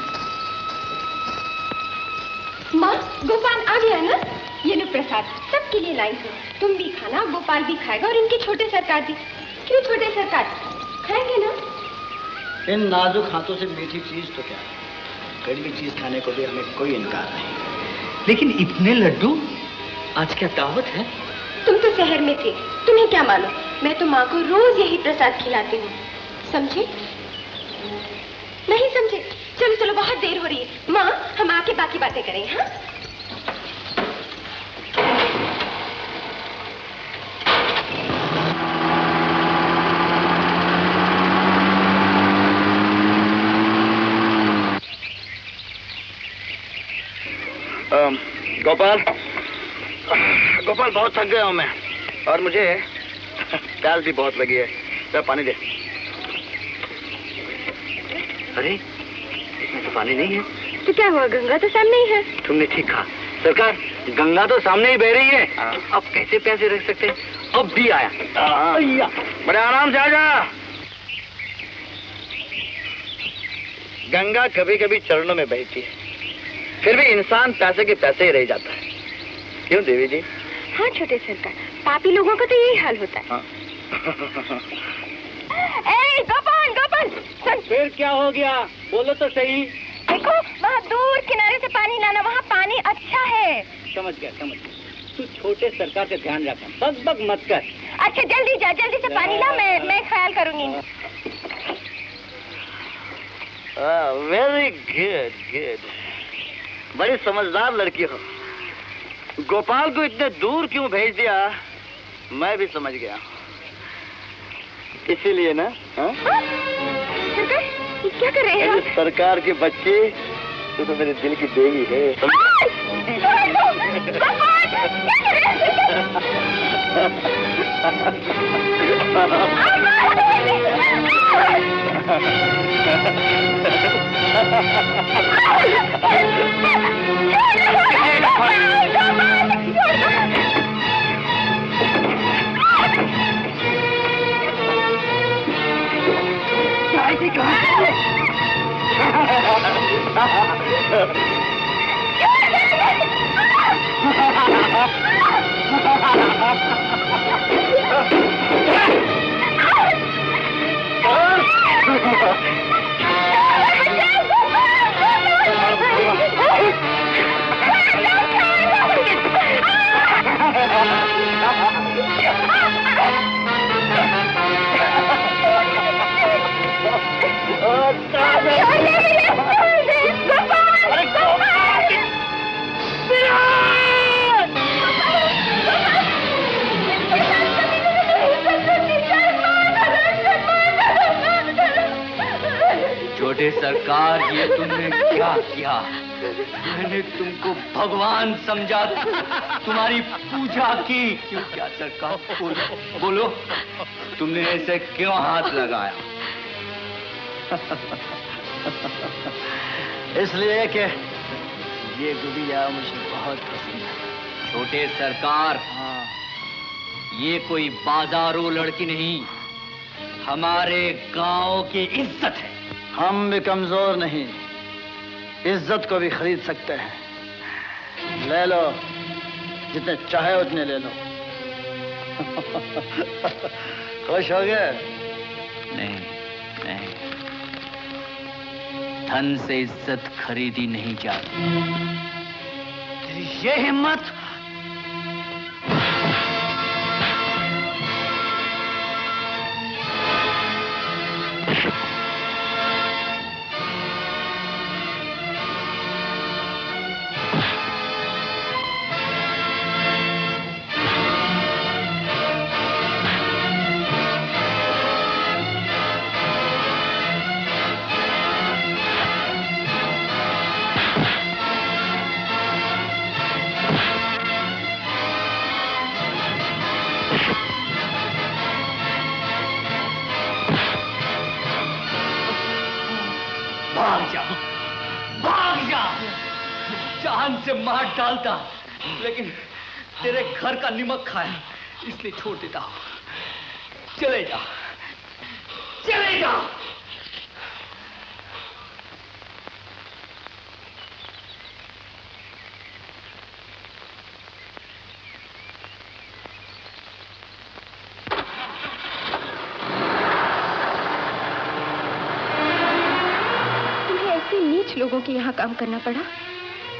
माँ, गोपाल आ गया ना? ये लो प्रसाद, सबके लिए लाई हूँ। तुम भी खाना, गोपाल भी खाएगा और इनके छोटे सरकार भी। क्यों छोटे सरकार, खाएंगे ना? इन नाजुक हाथों से मीठी चीज तो क्या, कड़वी चीज खाने को भी हमें कोई इनकार नहीं। लेकिन इतने लड्डू, आज क्या दावत है? तुम तो शहर में थे, तुम्हें क्या मालूम। मैं तो माँ को रोज यही प्रसाद खिलाती हूँ, समझे? नहीं समझे? चलो चलो, बहुत देर हो रही है। माँ, हम आके बाकी बातें करेंगे। हाँ, गोपाल, गोपाल बहुत थक गया हूँ मैं, और मुझे प्यास भी बहुत लगी है। तो पानी दे। अरे, इसमें तो पानी नहीं है। तो क्या हुआ, गंगा तो सामने ही है। तुमने ठीक कहा सरकार, गंगा तो सामने ही बह रही है। अब कैसे प्यासे रह सकते? अब भी आया। बड़े आराम से आ जा। गंगा कभी कभी चरणों में बहती है, फिर भी इंसान पैसे के पैसे ही रह जाता है। क्यों देवी जी? हाँ छोटे सरकार, पापी लोगों का तो यही हाल होता है। हाँ। ए, गोपाल गोपाल सुन। फिर क्या हो गया, बोलो तो सही। देखो, वहाँ दूर किनारे से पानी लाना, वहाँ पानी अच्छा है। समझ गया, समझ गया। तू छोटे सरकार से ध्यान रखना, बक बक मत कर। अच्छा जल्दी जा, जल्दी से पानी ला, मैं ख्याल करूंगी। वेरी गुड गुड, बड़ी समझदार लड़की हो। गोपाल को इतने दूर क्यों भेज दिया, मैं भी समझ गया। इसीलिए ना? सरकार, ये क्या कर रहे हैं? सरकार के बच्चे, तू तो मेरे दिल की देवी है। छोटे सरकार, ये तुमने क्या किया? मैंने तुमको भगवान समझा, तुम्हारी पूजा की। क्यों क्या सरकार? बोलो, तुमने ऐसे क्यों हाथ लगाया? इसलिए कि ये गुड़िया मुझे बहुत पसंद है। छोटे सरकार, ये कोई बाजारू लड़की नहीं, हमारे गांव की इज्जत है। हम भी कमजोर नहीं, इज्जत को भी खरीद सकते हैं। ले लो, जितने चाहे उतने ले लो। खुश हो गए? नहीं नहीं, धन से इज्जत खरीदी नहीं जाती। तेरी ये हिम्मत! से मार डालता, लेकिन तेरे घर का नमक खाया, इसलिए छोड़ देता हूं। चले जा, चले जा। तुम्हें ऐसे नीच लोगों के यहाँ काम करना पड़ा?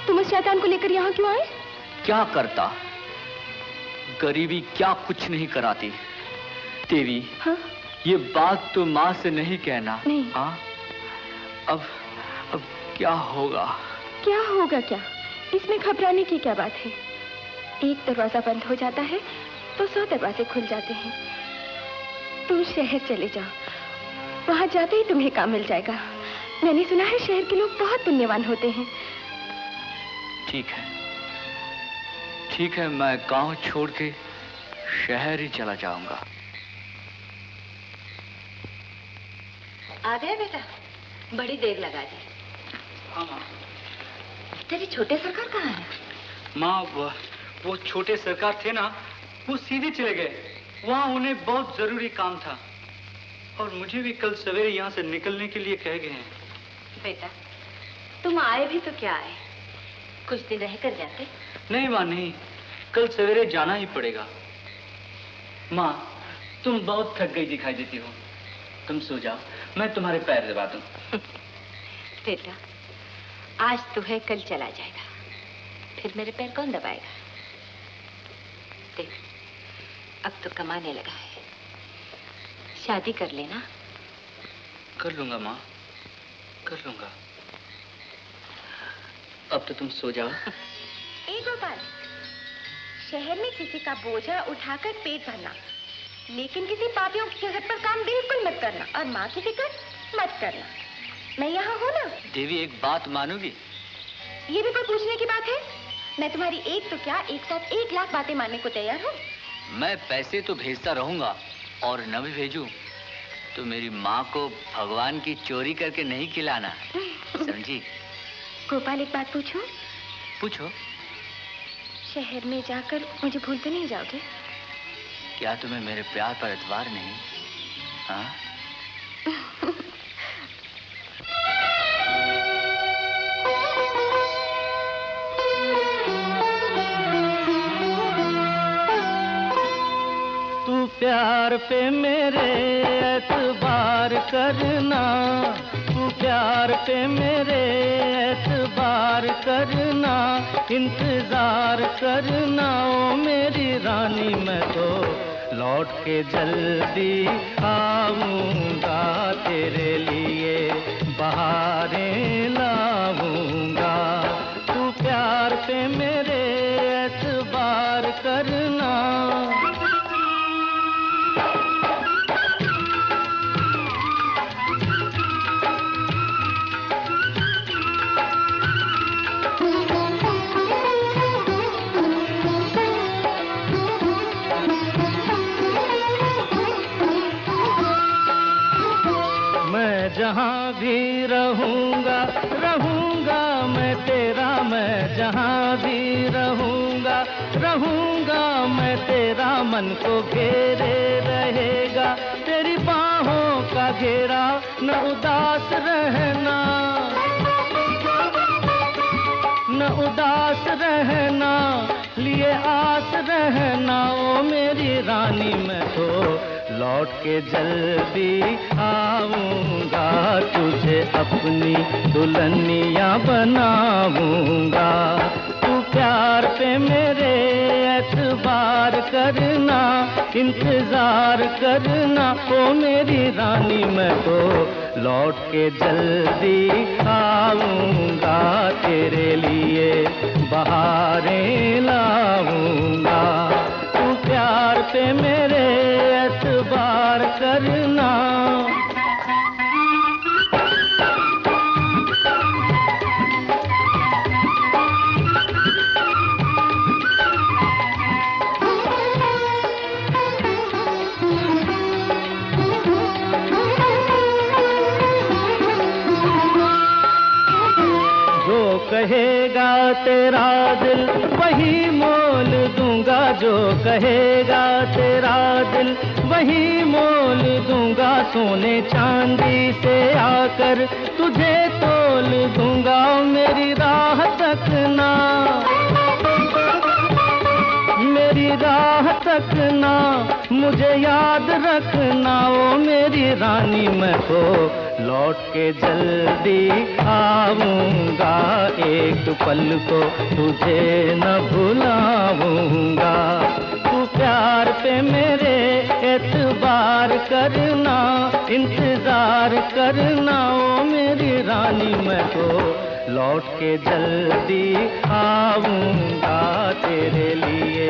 तुम उस शैतान को लेकर यहाँ क्यों आए? क्या करता? गरीबी क्या कुछ नहीं कराती। देवी, हाँ? ये बात तो माँ से नहीं कहना। नहीं। हाँ? अब क्या होगा? क्या होगा क्या? इसमें घबराने की क्या बात है? एक दरवाजा बंद हो जाता है तो 100 दरवाजे खुल जाते हैं। तुम शहर चले जाओ, वहां जाते ही तुम्हें काम मिल जाएगा। मैंने सुना है शहर के लोग बहुत पुण्यवान होते हैं। ठीक है, ठीक है, मैं गांव छोड़ के शहर ही चला जाऊंगा। आ गया बेटा? बड़ी देर लगा दी। हाँ माँ। तेरे छोटे सरकार कहाँ है? माँ, वो छोटे सरकार थे ना, वो सीधे चले गए। वहाँ उन्हें बहुत जरूरी काम था और मुझे भी कल सवेरे यहाँ से निकलने के लिए कह गए हैं। बेटा, तुम आए भी तो क्या आए, कुछ दिन रह कर जाते। नहीं माँ, नहीं, कल सवेरे जाना ही पड़ेगा। माँ, तुम बहुत थक गई दिखाई देती हो, तुम सो जाओ, मैं तुम्हारे पैर दबा दूं। बेटा, आज तो है, कल चला जाएगा, फिर मेरे पैर कौन दबाएगा? देख, अब तो कमाने लगा है, शादी कर लेना। कर लूंगा माँ, कर लूंगा। अब तो तुम सो जाओ। ए गोपाल, शहर में किसी का बोझा उठाकर पेट भरना, लेकिन किसी पापियों के घर पर काम बिल्कुल मत करना, और माँ की फिक्र मत करना। मैं यहाँ हूँ ना। देवी, एक बात मानोगी? ये भी कोई पूछने की बात है? मैं तुम्हारी एक तो क्या, एक साथ 1 लाख बातें मानने को तैयार हूँ। मैं पैसे तो भेजता रहूंगा, और न भी भेजूं तो मेरी माँ को भगवान की चोरी करके नहीं खिलाना, समझी? गोपाल, एक बात पूछूं? पूछो। शहर में जाकर मुझे भूल तो नहीं जाओगे? क्या तुम्हें मेरे प्यार पर एतबार नहीं? हाँ? तू प्यार पे मेरे एतबार करना, तू प्यार पे मेरे एतबार करना, इंतजार करना ओ मेरी रानी, मैं तो लौट के जल्दी आऊंगा, तेरे लिए बहारें लाऊंगा। तू प्यार पे मेरे एतबार करना। जहाँ भी रहूँगा रहूँगा मैं तेरा, मैं जहाँ भी रहूँगा रहूँगा मैं तेरा, मन को घेरे रहेगा तेरी बाहों का घेरा, न उदास रहना, न उदास रहना, लिए आस रहना, ओ मेरी रानी मैं तो लौट के जल्दी आऊंगा, तुझे अपनी दुल्हनिया बनाऊंगा। तू प्यार पे मेरे एतबार करना, इंतजार करना, ओ मेरी रानी मैं तो लौट के जल्दी आऊंगा, तेरे लिए बहारें लाऊंगा। तू प्यार पे मेरे एतबार करना। कहेगा तेरा दिल वही मोल दूंगा, जो कहेगा तेरा दिल वही मोल दूंगा, सोने चांदी से आकर तुझे तोल दूंगा, मेरी राह तकना, मेरी राह तकना, मुझे याद रखना, ओ मेरी रानी मैं तो लौट के जल्दी आऊंगा, एक पल को तुझे न भुलाऊंगा। तू प्यार पे मेरे एतबार करना, इंतजार करना, ओ मेरी रानी मैं तो लौट के जल्दी आऊंगा, तेरे लिए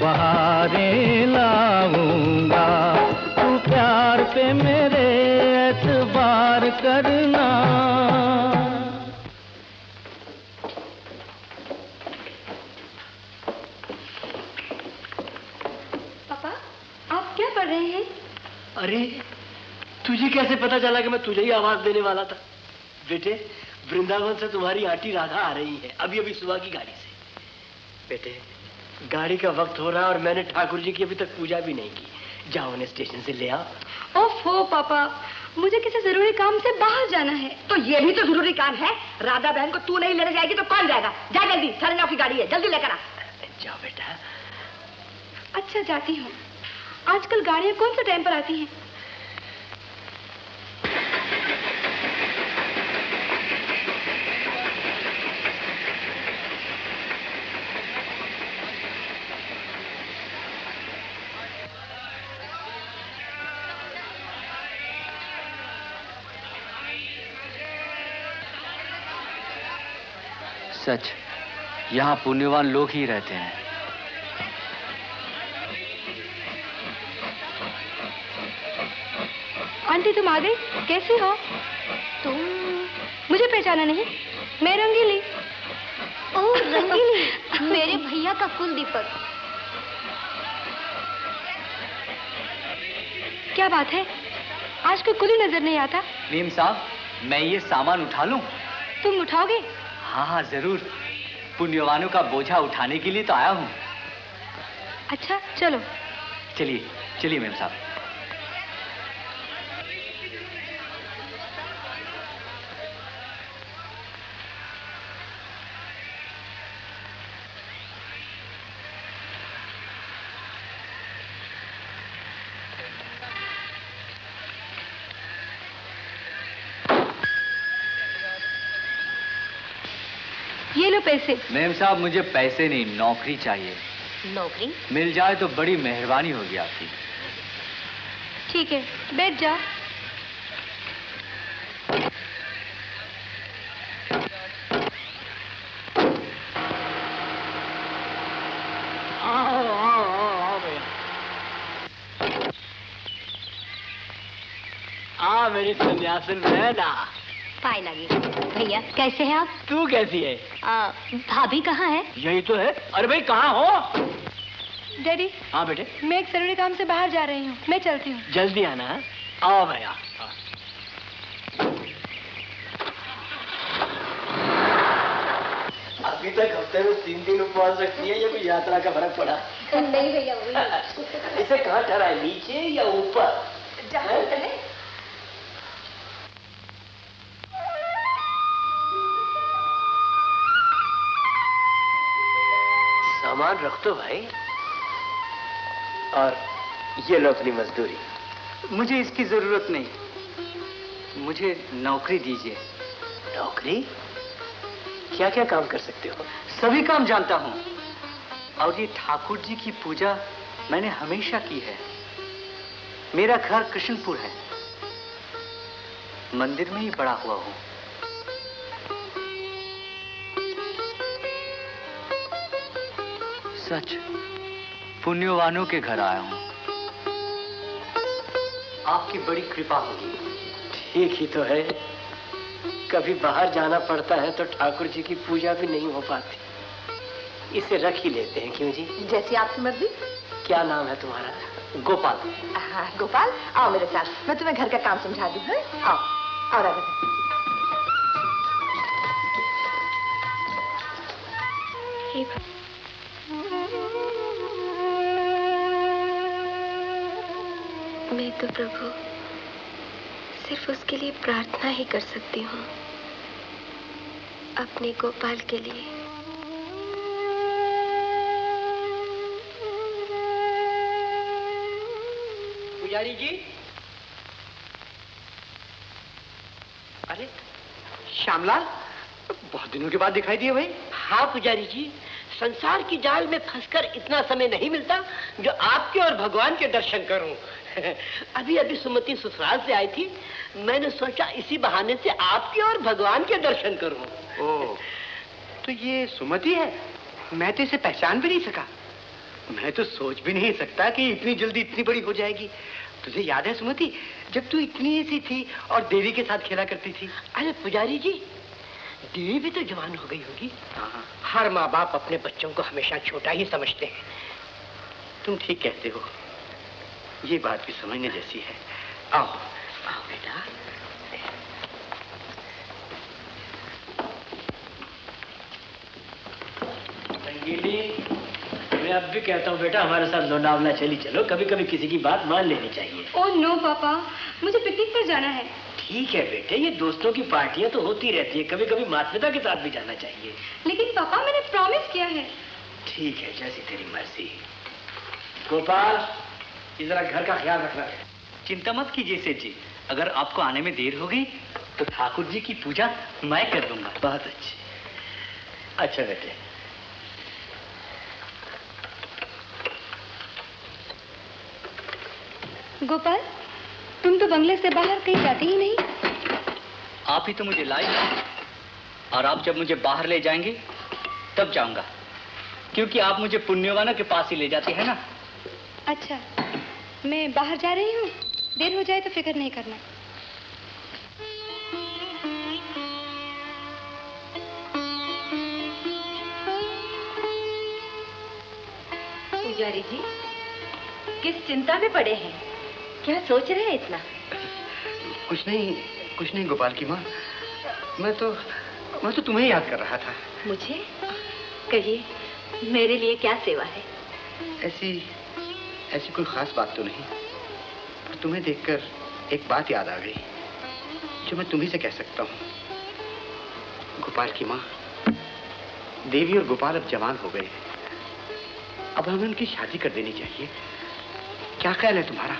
बहारें लाऊंगा। तू प्यार पे मेरे एतबार करना। पापा, आप क्या पढ़ रहे हैं? अरे, तुझे कैसे पता चला कि मैं तुझे ही आवाज देने वाला था? बेटे, वृंदावन से तुम्हारी आंटी राधा आ रही है, अभी अभी सुबह की गाड़ी से। बेटे, गाड़ी का वक्त हो रहा है और मैंने ठाकुर जी की अभी तक पूजा भी नहीं की। जाओ उन्हें स्टेशन से ले आओ। ओफो पापा, मुझे किसी जरूरी काम से बाहर जाना है। तो ये भी तो जरूरी काम है। राधा बहन को तू नहीं लेने जाएगी तो कौन जाएगा? जा जल्दी, 9:30 की गाड़ी है, जल्दी लेकर आ। जाओ बेटा। अच्छा, जाती हूँ। आजकल गाड़ियाँ कौन से टाइम पर आती हैं? सच, यहाँ पुण्यवान लोग ही रहते हैं। आंटी, तुम आ गई? कैसी हो तुम? मुझे पहचाना नहीं? मैं रंगीली। ओह रंगीली, मेरे भैया का कुल दीपक। क्या बात है, आज कोई कुल ही नजर नहीं आता। मीम साहब, मैं ये सामान उठा लूं? तुम उठाओगे? हाँ हाँ जरूर, पुण्यवानों का बोझा उठाने के लिए तो आया हूँ। अच्छा चलो। चलिए चलिए मेम साहब। ये लो पैसे। मेम साहब, मुझे पैसे नहीं, नौकरी चाहिए। नौकरी? मिल जाए तो बड़ी मेहरबानी होगी आपकी। ठीक है, बैठ जा। आओ भैया। मेरी सन्यासिन बहन आ। पाए लगी। भैया कैसे हैं आप? तू कैसी है? भाभी कहाँ है? यही तो है। अरे भाई कहाँ हो? डैडी। हाँ बेटे। मैं एक जरूरी काम से बाहर जा रही हूँ, मैं चलती हूँ। जल्दी आना। आओ भैया। अभी तक हफ्ते में 3 उपवास रखती है, ये कोई यात्रा का फर्क पड़ा? नहीं भैया इसे कहाँ ठहराए, नीचे या ऊपर? जहाँ चले। सामान रख दो भाई, और ये लो अपनी मजदूरी। मुझे इसकी जरूरत नहीं, मुझे नौकरी दीजिए। नौकरी? क्या क्या काम कर सकते हो? सभी काम जानता हूँ, और ये ठाकुर जी की पूजा मैंने हमेशा की है। मेरा घर कृष्णपुर है, मंदिर में ही बड़ा हुआ हूँ। सच, पुण्यवानों के घर आया हूँ। आपकी बड़ी कृपा होगी। ठीक ही तो है, कभी बाहर जाना पड़ता है तो ठाकुर जी की पूजा भी नहीं हो पाती। इसे रख ही लेते हैं, क्यों जी? जैसी आपकी मर्जी। क्या नाम है तुम्हारा? गोपाल। हाँ गोपाल, आओ मेरे साथ, मैं तुम्हें घर का काम समझा दूँ। आओ आओ राधा। मैं तो प्रभु सिर्फ उसके लिए प्रार्थना ही कर सकती हूँ, अपने गोपाल के लिए। पुजारी जी। अरे श्यामलाल, बहुत दिनों के बाद दिखाई दिए भाई। हाँ पुजारी जी, संसार की जाल में फंसकर इतना समय नहीं मिलता जो आपके और भगवान के दर्शन करूं। अभी अभी सुमति ससुराल से आई थी, मैंने सोचा इसी बहाने से आपके और भगवान के दर्शन करूं। ओह, तो ये सुमति है? मैं तो इसे पहचान भी नहीं सका। मैं तो सोच भी नहीं सकता कि इतनी जल्दी इतनी बड़ी हो जाएगी। तुझे याद है सुमति, जब तू इतनी सी थी और देवी के साथ खेला करती थी? अरे पुजारी जी, देवी भी तो जवान हो गई होगी। हाँ। हर माँ बाप अपने बच्चों को हमेशा छोटा ही समझते हैं। तुम ठीक कहते हो, ये बात भी समझने जैसी है। आओ आओ बेटा। रंगीली, मैं अब भी कहता हूँ बेटा, हमारे साथ लोनावला चली चलो। कभी कभी किसी की बात मान लेनी चाहिए। ओह नो पापा, मुझे पिकनिक पर जाना है। ठीक है बेटे, ये दोस्तों की पार्टियां तो होती रहती है, कभी कभी माता पिता के साथ भी जाना चाहिए। लेकिन पापा, मैंने प्रॉमिस किया है। ठीक है, जैसी तेरी मर्जी। गोपाल, जरा घर का ख्याल रखना। चिंता मत कीजिए सेठ जी, अगर आपको आने में देर हो गई तो ठाकुर जी की पूजा मैं कर दूंगा। बहुत अच्छी। अच्छा बेटे। गोपाल, तुम तो बंगले से बाहर कहीं जाते ही नहीं। आप ही तो मुझे लाए, और आप जब मुझे बाहर ले जाएंगे तब जाऊंगा, क्योंकि आप मुझे पुण्यवानों के पास ही ले जाते हैं ना। अच्छा, मैं बाहर जा रही हूँ, देर हो जाए तो फिक्र नहीं करना। पुजारी जी, किस चिंता में पड़े हैं? क्या सोच रहे हैं इतना? कुछ नहीं गोपाल की माँ, मैं तो तुम्हें याद कर रहा था। मुझे? कहिए, मेरे लिए क्या सेवा है? ऐसी कोई खास बात तो नहीं, पर तुम्हें देखकर एक बात याद आ गई जो मैं तुम्ही से कह सकता हूँ। गोपाल की माँ, देवी और गोपाल अब जवान हो गए, अब हमें उनकी शादी कर देनी चाहिए। क्या ख्याल है तुम्हारा?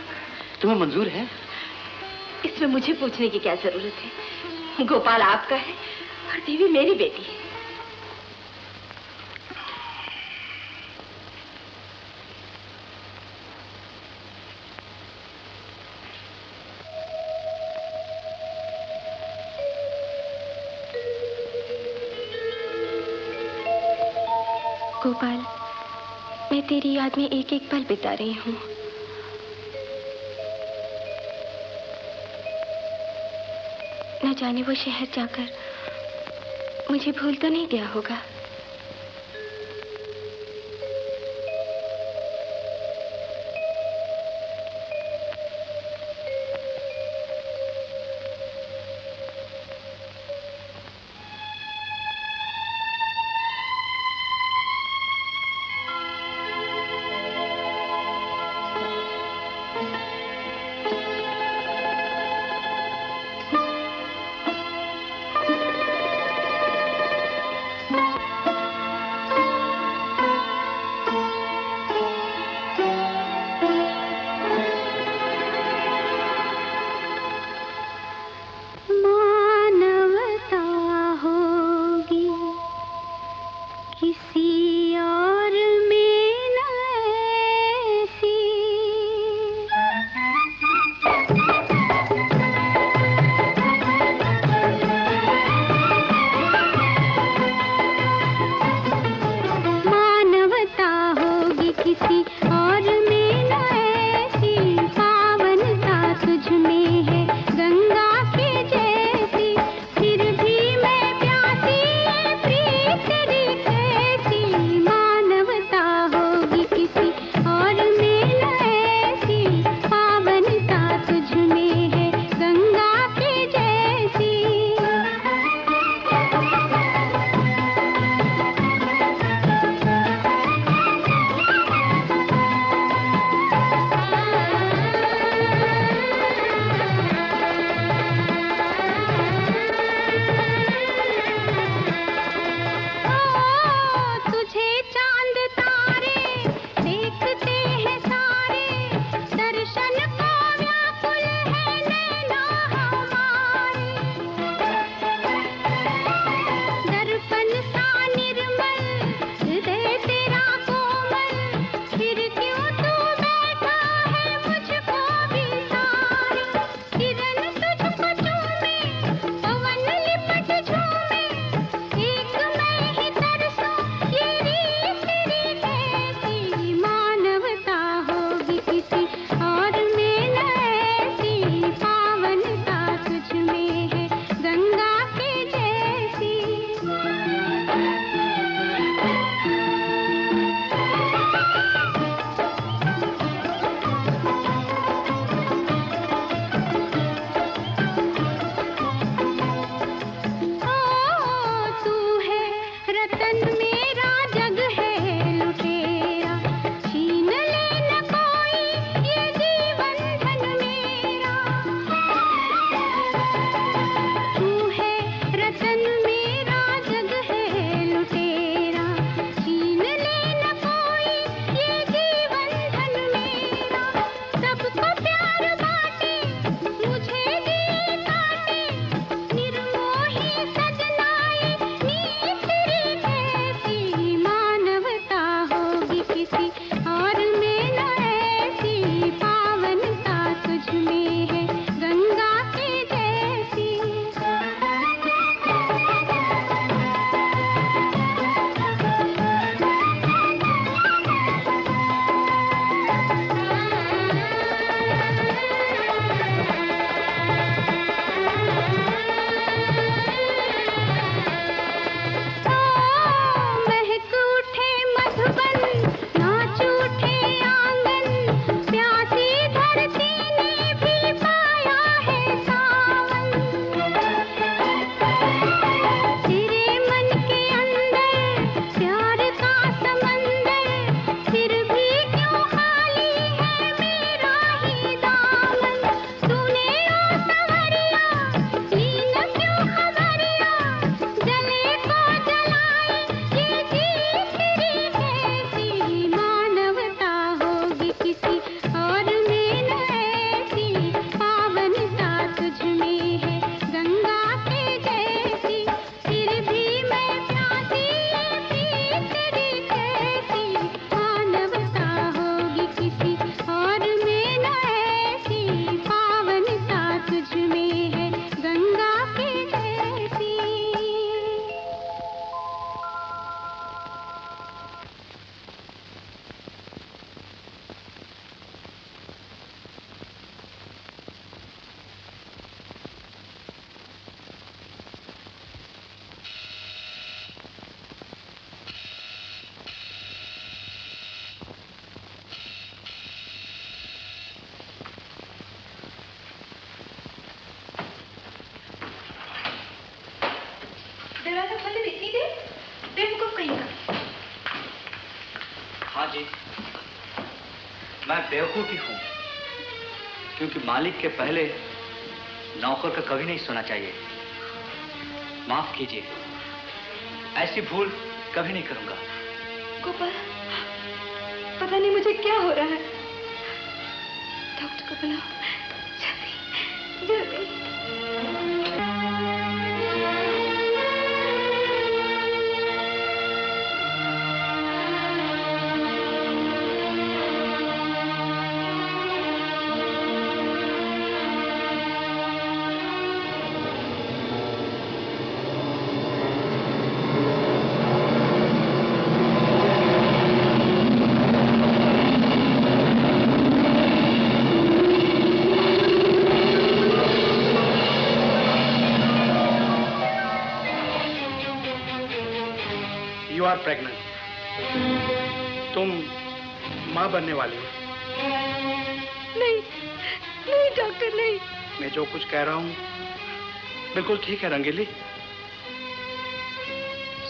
तुम्हें मंजूर है? इसमें मुझे पूछने की क्या जरूरत है? गोपाल आपका है और देवी मेरी बेटी है। गोपाल, मैं तेरी याद में एक एक पल बिता रही हूँ। न जाने वो शहर जाकर मुझे भूल तो नहीं गया होगा। बेवकूफी हूं, क्योंकि मालिक के पहले नौकर का कभी नहीं सुना चाहिए। माफ कीजिए, ऐसी भूल कभी नहीं करूंगा। गोपाल, पता नहीं मुझे क्या हो रहा है। डॉक्टर को बुलाओ, जल्दी जल्दी। You are pregnant. तुम माँ बनने वाली हो। नहीं, नहीं डॉक्टर नहीं। मैं जो कुछ कह रहा हूँ बिल्कुल ठीक है रंगीली।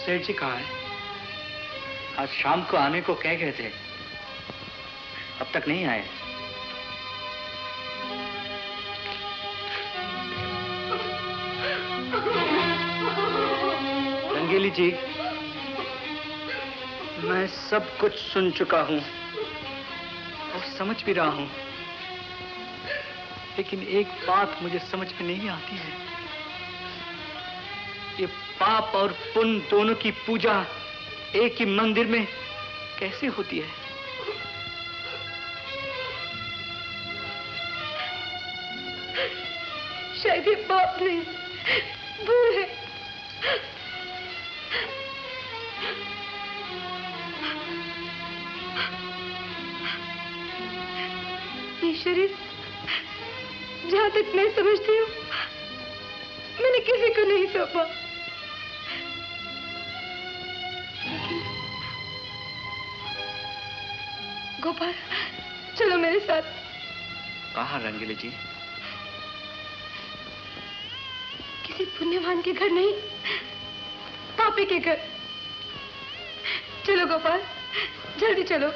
सेठ जी कहाँ है? आज शाम को आने को कह गए थे, अब तक नहीं आए। रंगीली जी, मैं सब कुछ सुन चुका हूं और समझ भी रहा हूं, लेकिन एक बात मुझे समझ में नहीं आती है। ये पाप और पुण्य दोनों की पूजा एक ही मंदिर में कैसे होती है? शायद ये पाप नहीं, भूल है। ये शरीर, जहां तक मैं समझती हूँ, मैंने किसी को नहीं सौंपा। गोपाल, चलो मेरे साथ। कहाँ रंगीली जी? किसी पुण्यवान के घर नहीं, पापी के घर। चलो गोपाल, जल्दी चलो।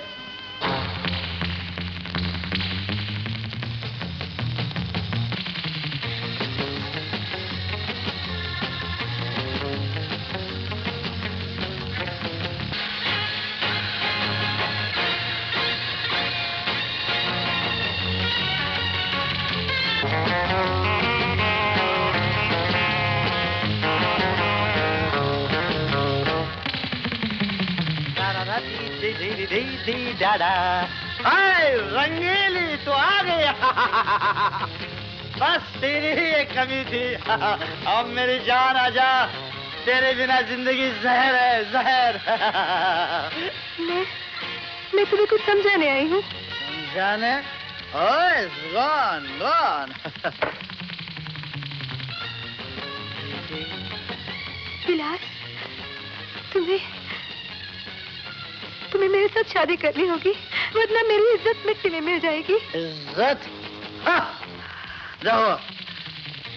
हाय रंगीली, तो आ गया। बस तेरी ही एक कमी थी। अब मेरी जान आजा, तेरे बिना जिंदगी जहर है, जहर। मैं तुम्हें कुछ समझाने आई हूँ। समझाने? ओए, गॉन गॉन। विलास, तुम्हें मेरे साथ शादी करनी होगी, वरना मेरी इज्जत मिट्टी में मिल जाएगी। इज्जत? देखो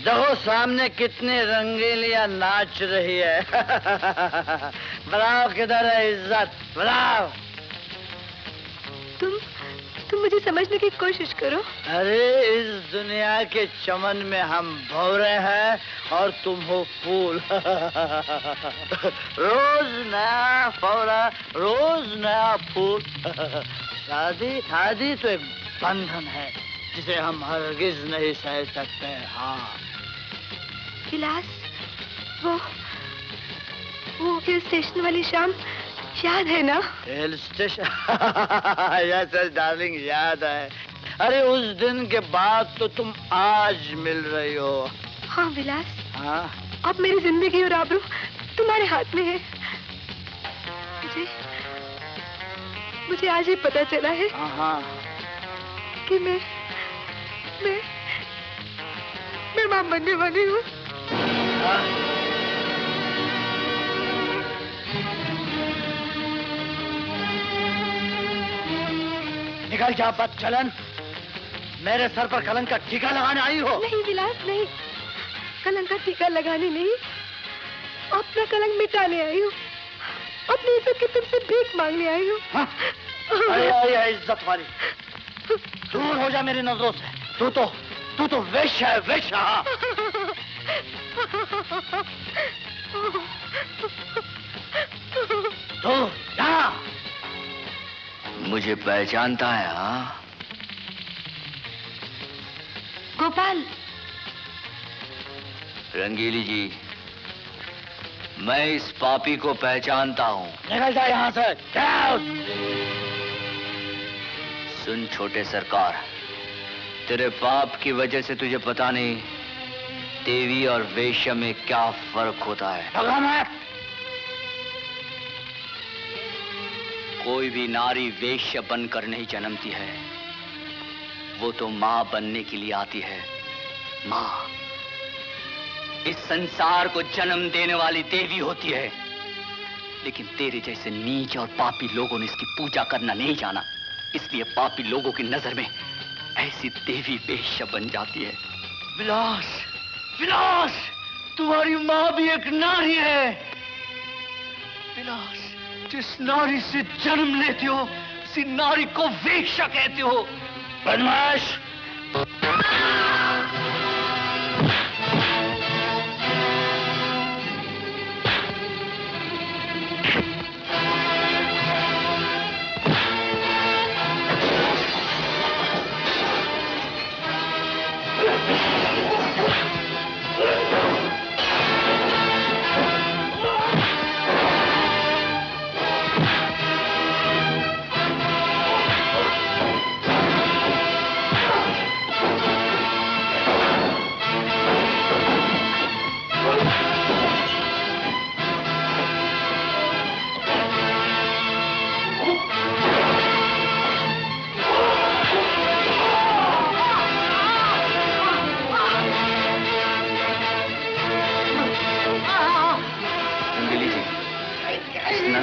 देखो सामने कितनी रंगीलियां नाच रही है। बताओ किधर है इज्जत, बताओ। तुम मुझे समझने की कोशिश करो। अरे इस दुनिया के चमन में हम भौरे हैं और तुम हो फूल। रोज नया फौरा, रोज नया फूल। शादी तो एक बंधन है जिसे हम हरगिज नहीं सह सकते। हाँ विलास, वो हिल स्टेशन वाली शाम याद है ना? Hill station? यस डार्लिंग, याद है। अरे उस दिन के बाद तो तुम आज मिल रही हो। हाँ विलास। हाँ? अब मेरी जिंदगी और आबरू तुम्हारे हाथ में है। मुझे आज ही पता चला है कि मैं मां बनने वाली हूँ। निकल जा बदचलन, मेरे सर पर कलंक का टीका लगाने आई हो? नहीं विलास, नहीं, कलंक का टीका लगाने नहीं, अपना कलंक मिटाने आई हूँ। अपनी इज्जत की तुमसे भीख मांगने आई हूँ। अरे इज्जत वाली, दूर हो जा मेरी नजरों से। तू तो वेश्या है, वेश्या। तो जा। मुझे पहचानता है? हाँ गोपाल। रंगीली जी, मैं इस पापी को पहचानता हूँ। निकल जा यहाँ से। सुन छोटे सरकार, तेरे पाप की वजह से तुझे पता नहीं देवी और वेश्या में क्या फर्क होता है। कोई भी नारी वेश्या बनकर नहीं जन्मती है, वो तो मां बनने के लिए आती है। मां इस संसार को जन्म देने वाली देवी होती है, लेकिन तेरे जैसे नीच और पापी लोगों ने इसकी पूजा करना नहीं जाना, इसलिए पापी लोगों की नजर में ऐसी देवी वेश्या बन जाती है। विलास, विलास, तुम्हारी मां भी एक नारी है। विलास, जिस नारी से जन्म लेते हो उसी नारी को वेश्या कहते हो। बदमाश!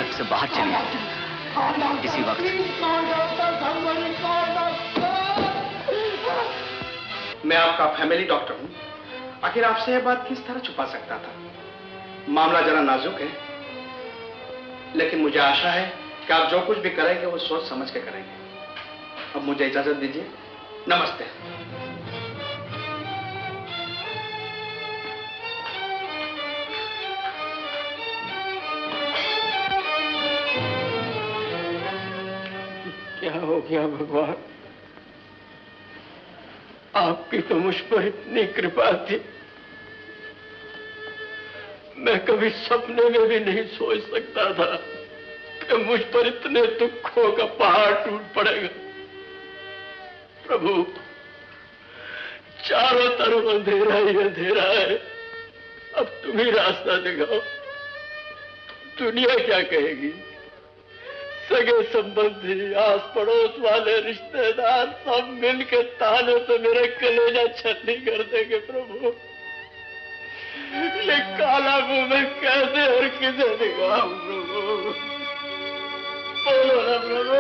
से बाहर चलिए इसी वक्त। मैं आपका फैमिली डॉक्टर हूं। आखिर आपसे यह बात किस तरह छुपा सकता था? मामला जरा नाजुक है, लेकिन मुझे आशा है कि आप जो कुछ भी करेंगे वो सोच समझ के करेंगे। अब मुझे इजाजत दीजिए। नमस्ते। क्या हो गया भगवान? आपकी तो मुझ पर इतनी कृपा थी, मैं कभी सपने में भी नहीं सोच सकता था कि मुझ पर इतने दुखों का पहाड़ टूट पड़ेगा। प्रभु, चारों तरफ अंधेरा ही अंधेरा है, अब तुम ही रास्ता दिखाओ। दुनिया क्या कहेगी? सगे संबंधी, आस पड़ोस वाले रिश्तेदार सब मिलकर ताने से मेरे कलेजा छलनी कर देंगे। प्रभु, ये काला मुंह मैं कैसे हर किसे दिखाऊं? प्रभु बोलो ना प्रभु,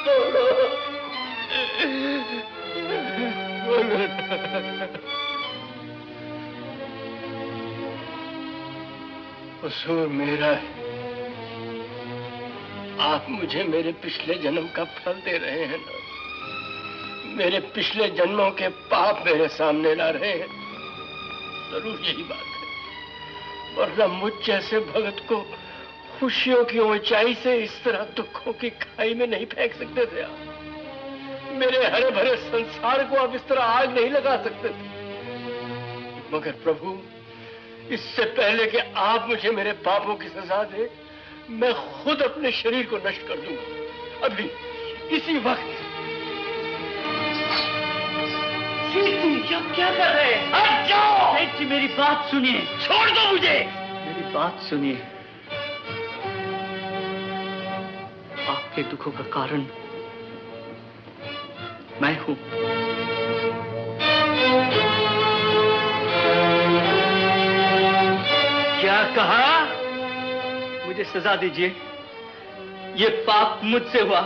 बोलो बोलो ना। कसूर मेरा है, आप मुझे मेरे पिछले जन्म का फल दे रहे हैं ना। मेरे पिछले जन्मों के पाप मेरे सामने ला रहे हैं। जरूर यही बात है, वरना मुझ जैसे भगत को खुशियों की ऊंचाई से इस तरह दुखों की खाई में नहीं फेंक सकते थे आप। मेरे हरे भरे संसार को आप इस तरह आग नहीं लगा सकते थे। मगर प्रभु, इससे पहले कि आप मुझे मेरे पापों की सजा दे, मैं खुद अपने शरीर को नष्ट कर दूंगा, अभी इसी वक्त। क्या कर रहे हैं? हट जाओ! सेठ जी, मेरी बात सुनिए। छोड़ दो मुझे। मेरी बात सुनिए। आपके दुखों का कारण मैं हूं। क्या कहा? मुझे सजा दीजिए, ये पाप मुझसे हुआ,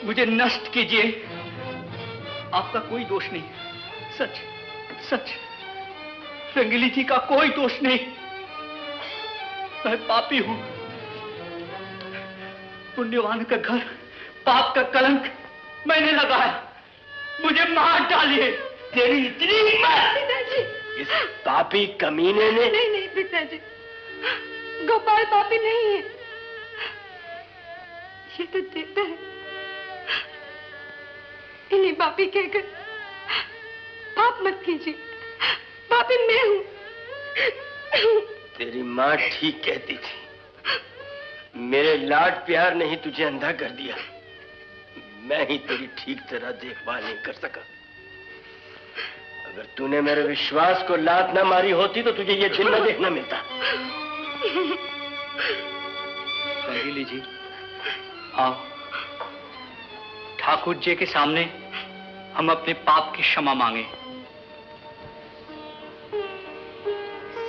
मुझे नष्ट कीजिए। आपका कोई दोष नहीं, सच सच रंगीली जी का कोई दोष नहीं। मैं पापी हूं, पुण्यवान का घर पाप का कलंक, मैंने लगाया, मुझे मार डालिए। तेरी इतनी हिम्मत! पिताजी! इस पापी कमीने ने? नहीं नहीं पिताजी, गोपाल पापी नहीं है, ये तो देवता है। इन्हें पापी कहकर पाप मत कीजिए, पापी मैं हूँ। तेरी माँ ठीक कहती थी, मेरे लाड प्यार ने ही तुझे अंधा कर दिया। मैं ही तेरी ठीक तरह देखभाल नहीं कर सका। अगर तूने मेरे विश्वास को लात न मारी होती तो तुझे ये दिन न देखना मिलता। रंगीली जी, आओ। ठाकुर जी के सामने हम अपने पाप की क्षमा मांगे।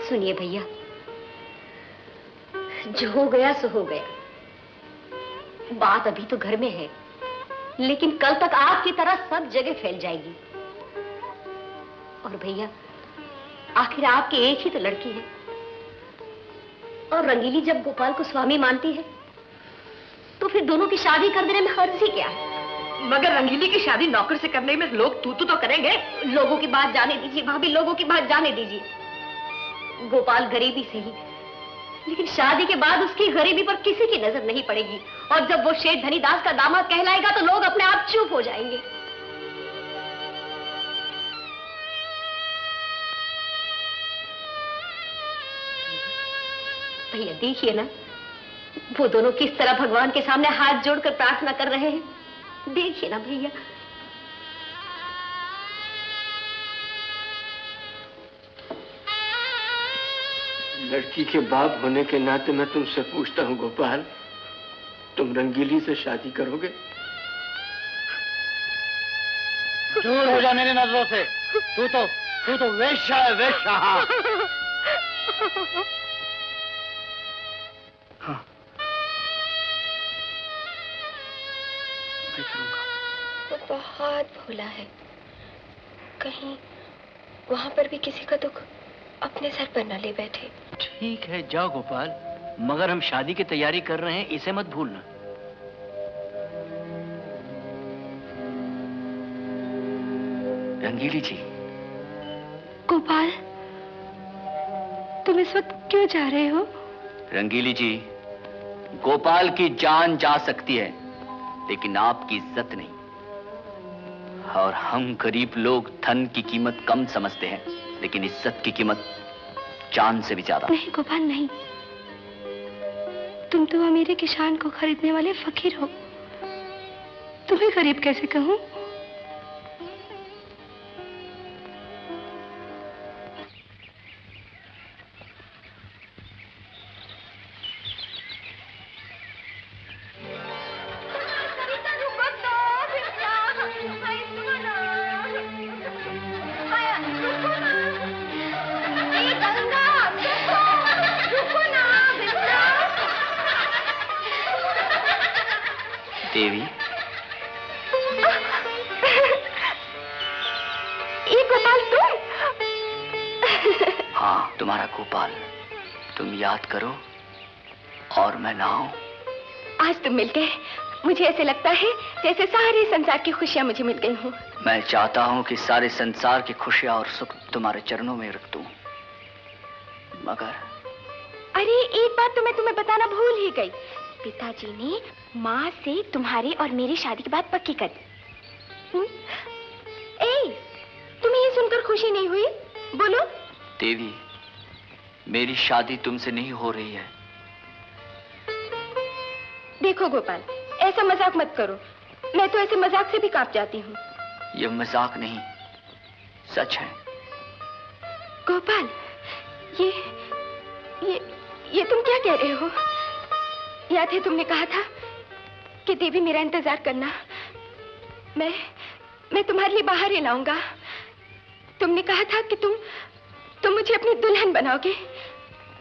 सुनिए भैया, जो हो गया सो हो गया। बात अभी तो घर में है, लेकिन कल तक आग की तरह सब जगह फैल जाएगी। और भैया, आखिर आपकी एक ही तो लड़की है, और रंगीली जब गोपाल को स्वामी मानती है तो फिर दोनों की शादी कर देने में हर्ज ही क्या है? मगर रंगीली की शादी नौकर से करने में लोग तू तो करेंगे। लोगों की बात जाने दीजिए भाभी, लोगों की बात जाने दीजिए। गोपाल गरीबी से ही, लेकिन शादी के बाद उसकी गरीबी पर किसी की नजर नहीं पड़ेगी, और जब वो शेठ धनीदास का दामाद कहलाएगा तो लोग अपने आप चुप हो जाएंगे। भैया देखिए ना, वो दोनों किस तरह भगवान के सामने हाथ जोड़कर प्रार्थना कर रहे हैं। देखिए ना भैया। लड़की के बाप होने के नाते मैं तुमसे पूछता हूँ गोपाल, तुम रंगीली से शादी करोगे? दूर हो जा मेरी नजरों से। तू तो वेश्या है, वेश्या। हाँ, मैं करूंगा। वो बहुत भोला है, कहीं वहां पर भी किसी का दुख अपने सर पर न ले बैठे। ठीक है, जाओ गोपाल, मगर हम शादी की तैयारी कर रहे हैं, इसे मत भूलना। रंगीली जी। गोपाल, तुम इस वक्त क्यों जा रहे हो? रंगीली जी, गोपाल की जान जा सकती है, लेकिन आपकी इज्जत नहीं। और हम गरीब लोग धन की कीमत कम समझते हैं, लेकिन इज्जत की कीमत जान से भी ज्यादा। नहीं गोपाल नहीं, तुम तो अमीरे की शान को खरीदने वाले फकीर हो, तुम्हें गरीब कैसे कहूं? देवी, ये गोपाल तुम? हाँ, तुम्हारा गोपाल। तुम याद करो और मैं ना आऊं। आज तुम मिल गए, मुझे ऐसे लगता है जैसे सारे संसार की खुशियां मुझे मिल गई हूँ। मैं चाहता हूँ कि सारे संसार की खुशियां और सुख तुम्हारे चरणों में रख दूं, मगर अरे एक बात तो मैं तुम्हें बताना भूल ही गई। पिताजी ने माँ से तुम्हारी और मेरी शादी की बात पक्की कर दी। तुम्हें ये सुनकर खुशी नहीं हुई? बोलो। देवी, मेरी शादी तुमसे नहीं हो रही है। देखो गोपाल, ऐसा मजाक मत करो, मैं तो ऐसे मजाक से भी कांप जाती हूँ। यह मजाक नहीं, सच है। गोपाल, ये तुम क्या कह रहे हो? याद है तुमने कहा था कि देवी मेरा इंतजार करना, मैं तुम्हारे लिए बाहर ही लाऊंगा। तुमने कहा था कि तुम मुझे अपनी दुल्हन बनाओगे।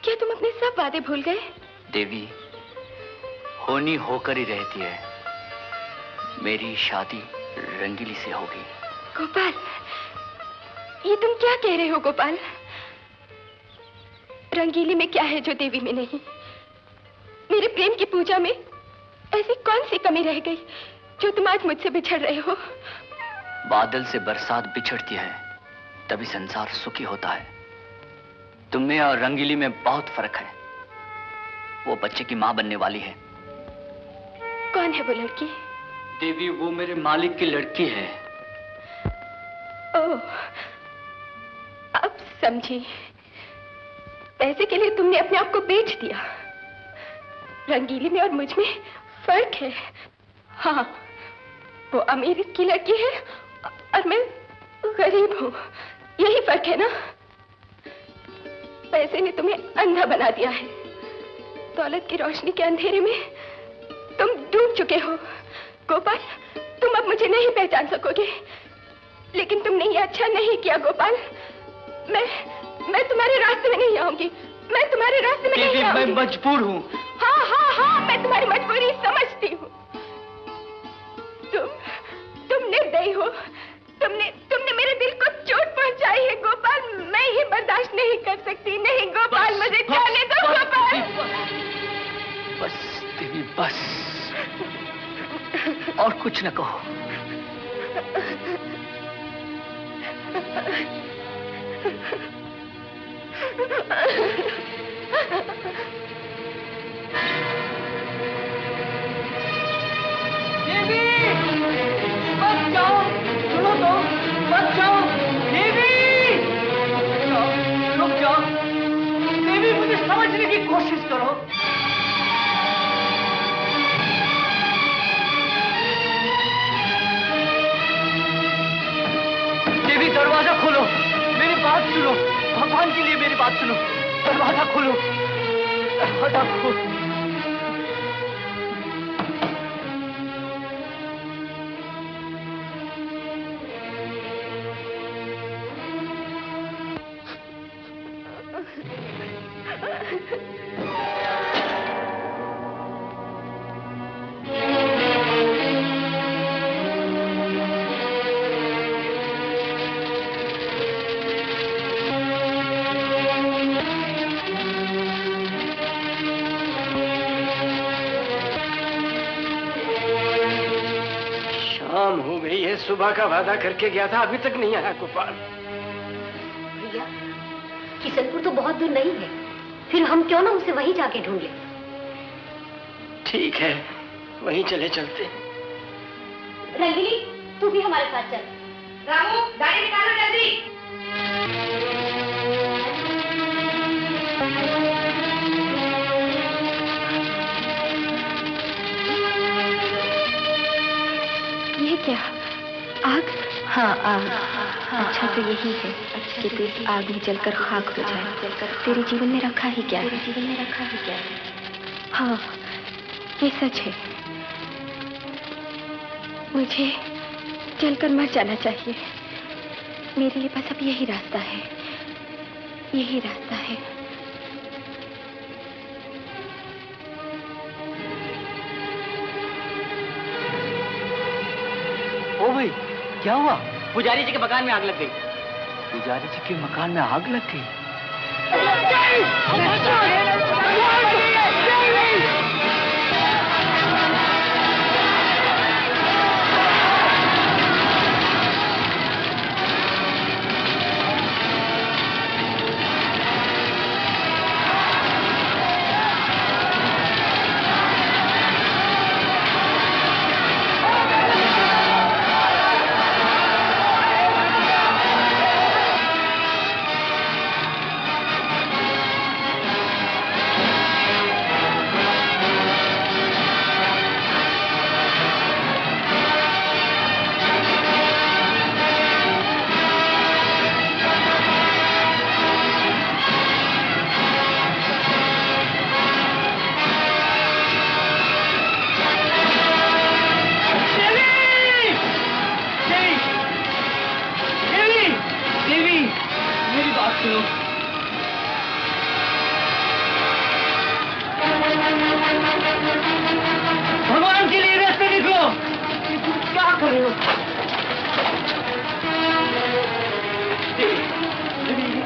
क्या तुम अपने सब वादे भूल गए? देवी, होनी होकर ही रहती है। मेरी शादी रंगीली से होगी। गोपाल, ये तुम क्या कह रहे हो गोपाल? रंगीली में क्या है जो देवी में नहीं? मेरे प्रेम की पूजा में ऐसी कौन सी कमी रह गई जो तुम आज मुझसे बिछड़ रहे हो। बादल से बरसात बिछड़ती है तभी संसार सुखी होता है। तुम में और रंगीली में बहुत फर्क है। वो बच्चे की मां बनने वाली है। कौन है वो लड़की? देवी, वो मेरे मालिक की लड़की है। ओह, अब समझी। पैसे के लिए तुमने अपने आप को बेच दिया। रंगीली में और मुझ में फर्क है। हाँ, वो अमीर की लड़की है और मैं गरीब हूँ। यही फर्क है ना? पैसे ने तुम्हें अंधा बना दिया है। दौलत की रोशनी के अंधेरे में तुम डूब चुके हो। गोपाल, तुम अब मुझे नहीं पहचान सकोगे। लेकिन तुमने ये अच्छा नहीं किया गोपाल। मैं तुम्हारे रास्ते में नहीं आऊंगी। मैं तुम्हारे रास्ते में नहीं आऊंगी। मैं मजबूर हूँ। हाँ हाँ हाँ, मैं तुम्हारी मजबूरी समझती हूँ। तुम निर्दयी हो। तुमने मेरे दिल को चोट पहुंचाई है गोपाल। मैं ये बर्दाश्त नहीं कर सकती। नहीं गोपाल, मुझे जाने दो गोपाल। बस देवी, बस। और कुछ न कहो। देवी, मत जाओ। सुनो तो, मत जाओ। देवी, रुक जाओ। देवी, मुझे समझने की कोशिश करो। देवी, दरवाजा खोलो। मेरी बात सुनो। भगवान के लिए मेरी बात सुनो। दरवाजा खोलो। दरवाजा खोलो। सुबह का वादा करके गया था, अभी तक नहीं आया गोपाल। भैया, किशनपुर तो बहुत दूर नहीं है। फिर हम क्यों ना उसे वहीं जाके ढूंढ लें? ठीक है, वहीं चलते। रंगीली, तू भी हमारे साथ चल। रामू, गाड़ी निकालो जल्दी। ये क्या? आग? हाँ, आग। अच्छा तो यही है कि तू इस आग में जलकर खाक हो जाए। तेरे जीवन में रखा ही क्या है? हाँ, ये सच है। मुझे जलकर मर जाना चाहिए। मेरे लिए बस अब यही रास्ता है। यही रास्ता है। ओ भाई, क्या हुआ? पुजारी जी के मकान में आग लग गई। पुजारी जी के मकान में आग लग गई? भगवान के लिए रास्ते निकलो। क्या कर रहे हो?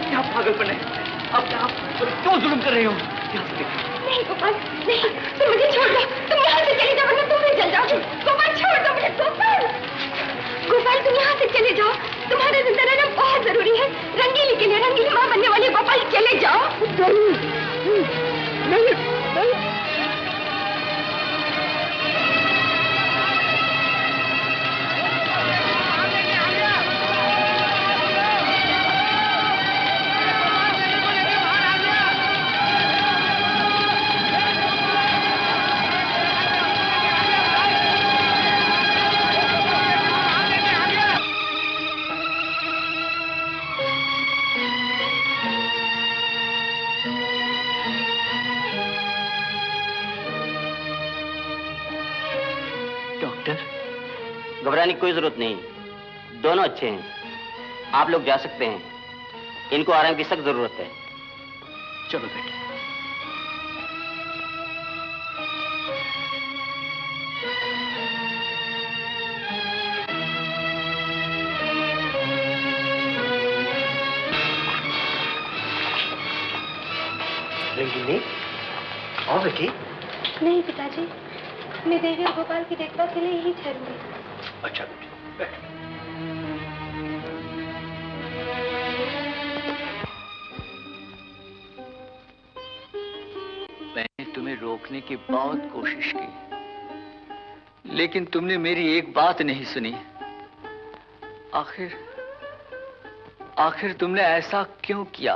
क्या पागलपन है? अब क्या क्यों जुल्म कर रहे हो? नहीं गोपाल, नहीं, तुम मुझे छोड़ दो। तुम यहाँ से चली जाओ वरना तुम भी जल जाओ गोपाल, छोड़ दो मुझे गोपाल। गोपाल तुम यहाँ से चले जाओ, तुम्हारा जिंदा रहना बहुत जरूरी है। रंगीली के लिए, रंगीली माँ बनने वाली गोपाल, चले जाओ। नहीं, घबराने की कोई जरूरत नहीं, दोनों अच्छे हैं, आप लोग जा सकते हैं। इनको आराम की सख्त जरूरत है। चलो बेटे। रंगीली, आओ बेटी। नहीं पिताजी, मैं देवी और गोपाल की देखभाल के लिए यही ठहरूंगी। अच्छा बेटी, बैठ। मैंने तुम्हें रोकने की बहुत कोशिश की, लेकिन तुमने मेरी एक बात नहीं सुनी। आखिर तुमने ऐसा क्यों किया?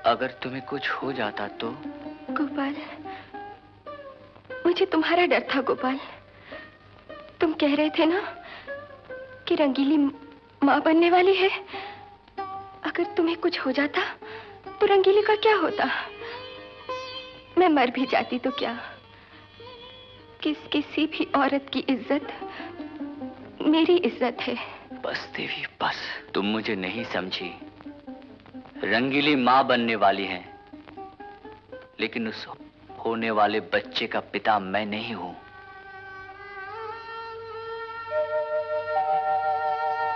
अगर तुम्हें कुछ हो जाता तो? गोपाल, मुझे तुम्हारा डर था गोपाल। तुम कह रहे थे ना कि रंगीली माँ बनने वाली है। अगर तुम्हें कुछ हो जाता तो रंगीली का क्या होता? मैं मर भी जाती तो क्या? किसी भी औरत की इज्जत मेरी इज्जत है। बस देवी बस, तुम मुझे नहीं समझी। रंगीली माँ बनने वाली है, लेकिन उस होने वाले बच्चे का पिता मैं नहीं हूं।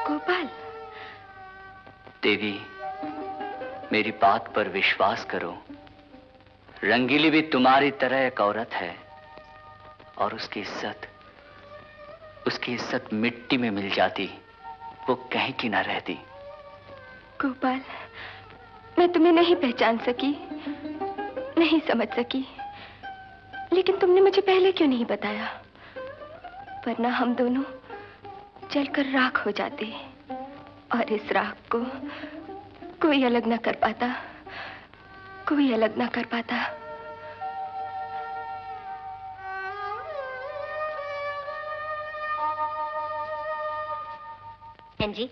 गोपाल। देवी, मेरी बात पर विश्वास करो। रंगीली भी तुम्हारी तरह एक औरत है, और उसकी इज्जत मिट्टी में मिल जाती, वो कहीं की ना रहती। गोपाल, मैं तुम्हें नहीं पहचान सकी, नहीं समझ सकी, लेकिन तुमने मुझे पहले क्यों नहीं बताया? वरना हम दोनों जलकर राख हो जाते, और इस राख को कोई अलग ना कर पाता, कोई अलग ना कर पाता। जी,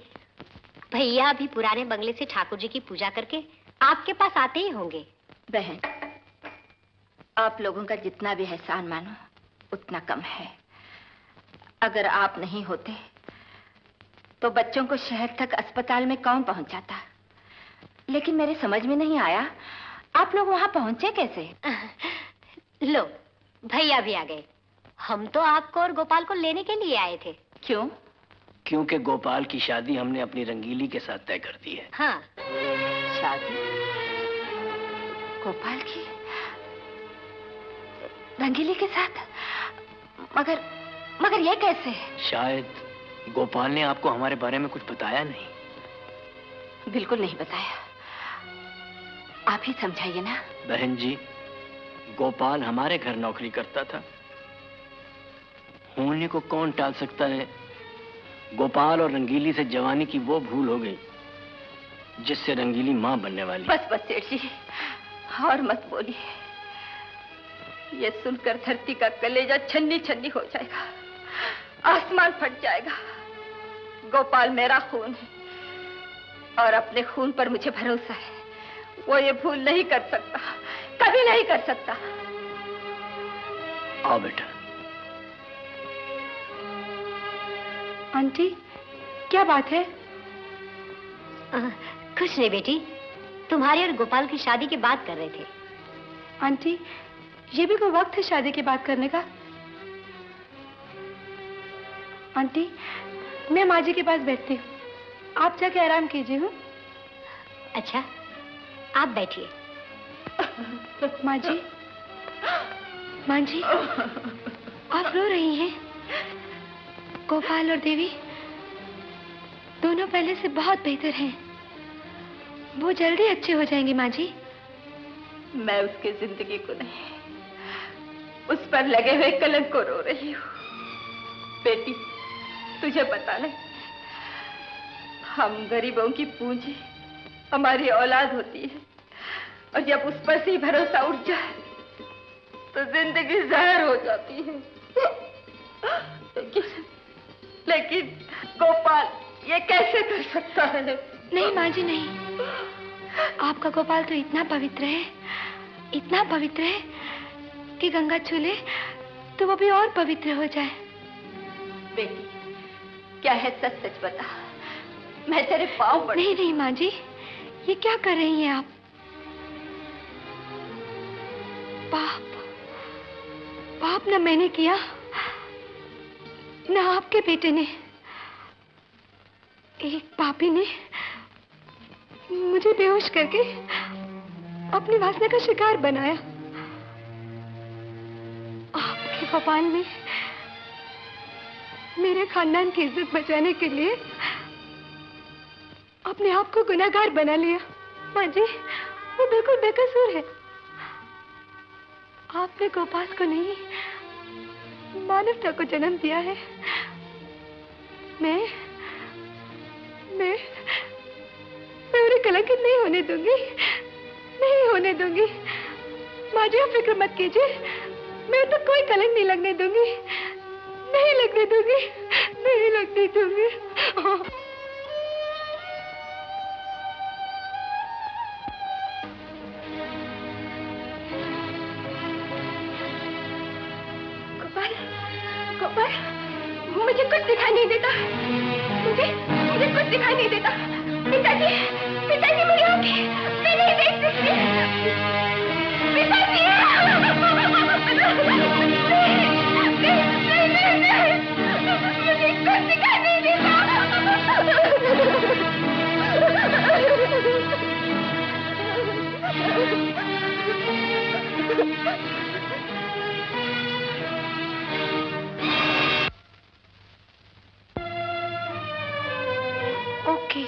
भैया अभी पुराने बंगले से ठाकुर जी की पूजा करके आपके पास आते ही होंगे। बहन, आप लोगों का जितना भी एहसान मानो उतना कम है। अगर आप नहीं होते तो बच्चों को शहर तक अस्पताल में कौन पहुंचाता? लेकिन मेरे समझ में नहीं आया, आप लोग वहां पहुंचे कैसे? लो, भैया भी आ गए। हम तो आपको और गोपाल को लेने के लिए आए थे। क्यों? क्योंकि गोपाल की शादी हमने अपनी रंगीली के साथ तय कर दी है। हाँ। शादी गोपाल की रंगीली के साथ? मगर ये कैसे? शायद गोपाल ने आपको हमारे बारे में कुछ बताया नहीं। बिल्कुल नहीं बताया। आप ही समझाइए ना। बहन जी, गोपाल हमारे घर नौकरी करता था, होने को कौन टाल सकता है? गोपाल और रंगीली से जवानी की वो भूल हो गई जिससे रंगीली माँ बनने वाली। बस बस सेठ जी, और मत बोलिए। ये सुनकर धरती का कलेजा छन्नी छन्नी हो जाएगा, आसमान फट जाएगा। गोपाल मेरा खून है, और अपने खून पर मुझे भरोसा है। वो ये भूल नहीं कर सकता, कभी नहीं कर सकता। आओ बेटा। आंटी, क्या बात है? कुछ नहीं बेटी, तुम्हारी और गोपाल की शादी की बात कर रहे थे। आंटी, ये भी कोई वक्त है शादी की बात करने का? आंटी, मैं माँ जी के पास बैठती हूँ, आप जाके आराम कीजिए। हूँ? अच्छा, आप बैठिए। माँ जी। मां जी, आप रो रही हैं? गोपाल और देवी दोनों पहले से बहुत बेहतर हैं। वो जल्दी अच्छे हो जाएंगे मां जी। मैं उसकी जिंदगी को नहीं, उस पर लगे हुए कलंक को रो रही हूँ। बेटी, तुझे पता नहीं, हम गरीबों की पूंजी हमारी औलाद होती है, और जब उस पर से भरोसा उठ जाए तो जिंदगी जहर हो जाती है। लेकिन गोपाल ये कैसे कर सकता है? नहीं माँ जी नहीं, आपका गोपाल तो इतना पवित्र है, इतना पवित्र है कि गंगा छूले तो वो भी और पवित्र हो जाए। बेटी, क्या है सच सच बता, मैं तेरे पाँव पड़। नहीं नहीं माँ जी, ये क्या कर रही हैं आप? पाप न मैंने किया न आपके बेटे ने। एक पापी ने मुझे बेहोश करके अपनी वासना का शिकार बनाया। आपके गोपाल ने मेरे खानदान की इज्जत बचाने के लिए अपने आप को गुनहगार बना लिया। माँ जी, वो बिल्कुल बेकसूर है। आपने गोपाल को नहीं, मानवता को जन्म दिया है। मैं उन्हें कलंकित नहीं होने दूंगी, नहीं होने दूंगी। माँ जी, आप फिक्र मत कीजिए, मैं तो कोई कलंक नहीं लगने दूंगी, नहीं लगने दूंगी, नहीं लगने दूंगी। गोपाल, मुझे कुछ दिखाई नहीं देता, मुझे कुछ दिखाई नहीं देता। पिताजी, पिताजी मेरी आंखें, मैं नहीं देख सकती। पिताजी, मुझे कुछ दिखाई नहीं देता। ओके।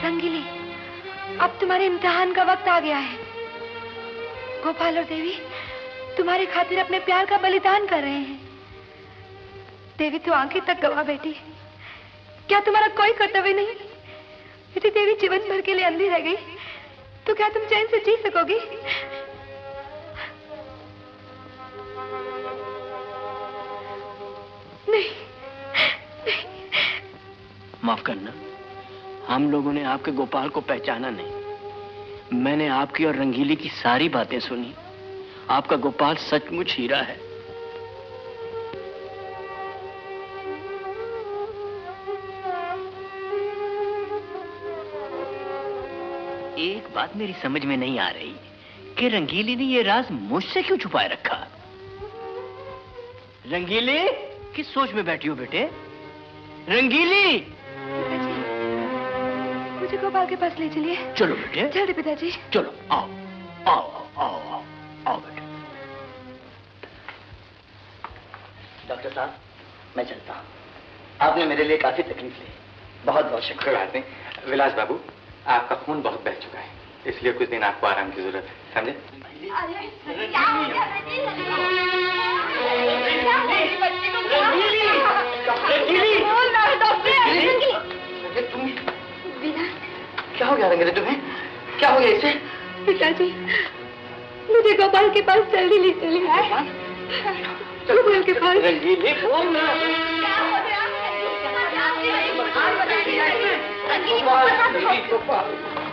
रंगीली, अब तुम्हारे इम्तिहान का वक्त आ गया है। गोपाल और देवी तुम्हारे खातिर अपने प्यार का बलिदान कर रहे हैं। देवी तो आंखें तक गवा बेटी, क्या तुम्हारा कोई कर्तव्य नहीं? यदि देवी जीवन भर के लिए अंधी रह गई तो क्या तुम चैन से जी सकोगी? नहीं, माफ करना, हम लोगों ने आपके गोपाल को पहचाना नहीं। मैंने आपकी और रंगीली की सारी बातें सुनी। आपका गोपाल सचमुच हीरा है। एक बात मेरी समझ में नहीं आ रही कि रंगीली ने ये राज मुझसे क्यों छुपाए रखा। रंगीली, किस सोच में बैठी हो बेटे? रंगीली, मुझे गोपाल के पास ले चलिए। चलो बेटे, जल्दी पिताजी। चलो, आओ आओ आओ आओ आओ बेटे। डॉक्टर साहब, मैं चलता हूँ। आपने मेरे लिए काफी तकलीफ ली, बहुत बहुत शुक्रिया। बात नहीं विलास बाबू, आपका खून बहुत बह चुका है, इसलिए कुछ दिन आपको आराम की जरूरत है, समझे? क्या हो गया रंगीली तुम्हें? क्या हो गया इसे? पिताजी, मुझे गोपाल के पास जल्दी ले चलिए। गोपाल के पास। रंगीली, बोल ना।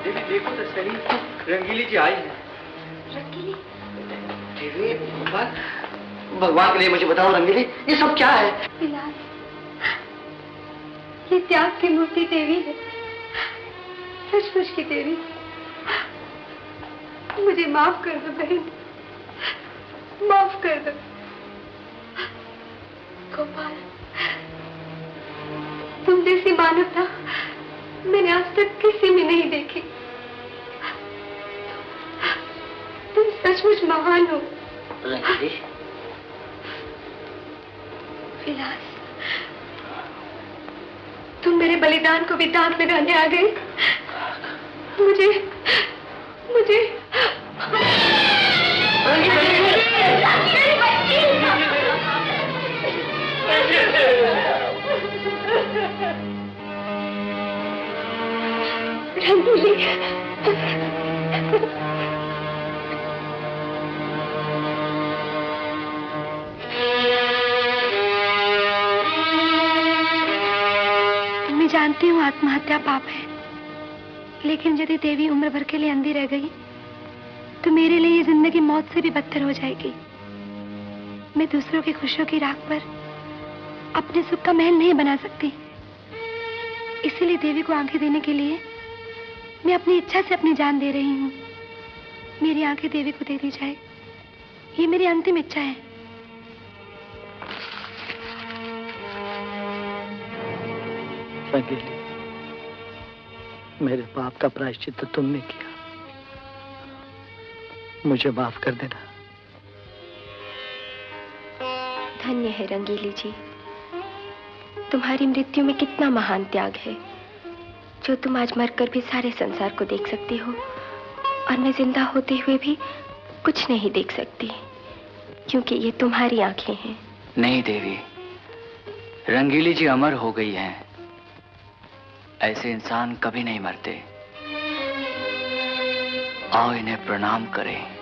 देवी देखो तो सही, रंगीली जी आई है। रंगीली? देवी, भगवान के लिए मुझे बताओ रंगीली, ये सब क्या है? विलास, ये त्याग की मूर्ति देवी है, सचमुच की देवी। मुझे माफ कर दो बहन, माफ कर दो। गोपाल, तुम जैसी मानवता मैंने आज तक किसी में नहीं देखी। तुम सचमुच महान हो। विलास, तुम मेरे बलिदान को भी दांत लगाने आ गए। मुझे रंगीली, मैं जानती हूँ आत्महत्या पाप है, लेकिन यदि देवी उम्र भर के लिए अंधी रह गई तो मेरे लिए ये जिंदगी मौत से भी बदतर हो जाएगी। मैं दूसरों की खुशियों की राख पर अपने सुख का महल नहीं बना सकती। इसीलिए देवी को आंखें देने के लिए मैं अपनी इच्छा से अपनी जान दे रही हूँ। मेरी आंखें देवी को दे दी जाए, ये मेरी अंतिम इच्छा है। रंगीली, मेरे पाप का प्रायश्चित तो तुमने किया, मुझे माफ कर देना। धन्य है रंगीली जी, तुम्हारी मृत्यु में कितना महान त्याग है, जो तुम आज मरकर भी सारे संसार को देख सकती हो, और मैं जिंदा होते हुए भी कुछ नहीं देख सकती, क्योंकि ये तुम्हारी आंखें हैं। नहीं देवी, रंगीली जी अमर हो गई हैं। ऐसे इंसान कभी नहीं मरते। आओ इन्हें प्रणाम करें।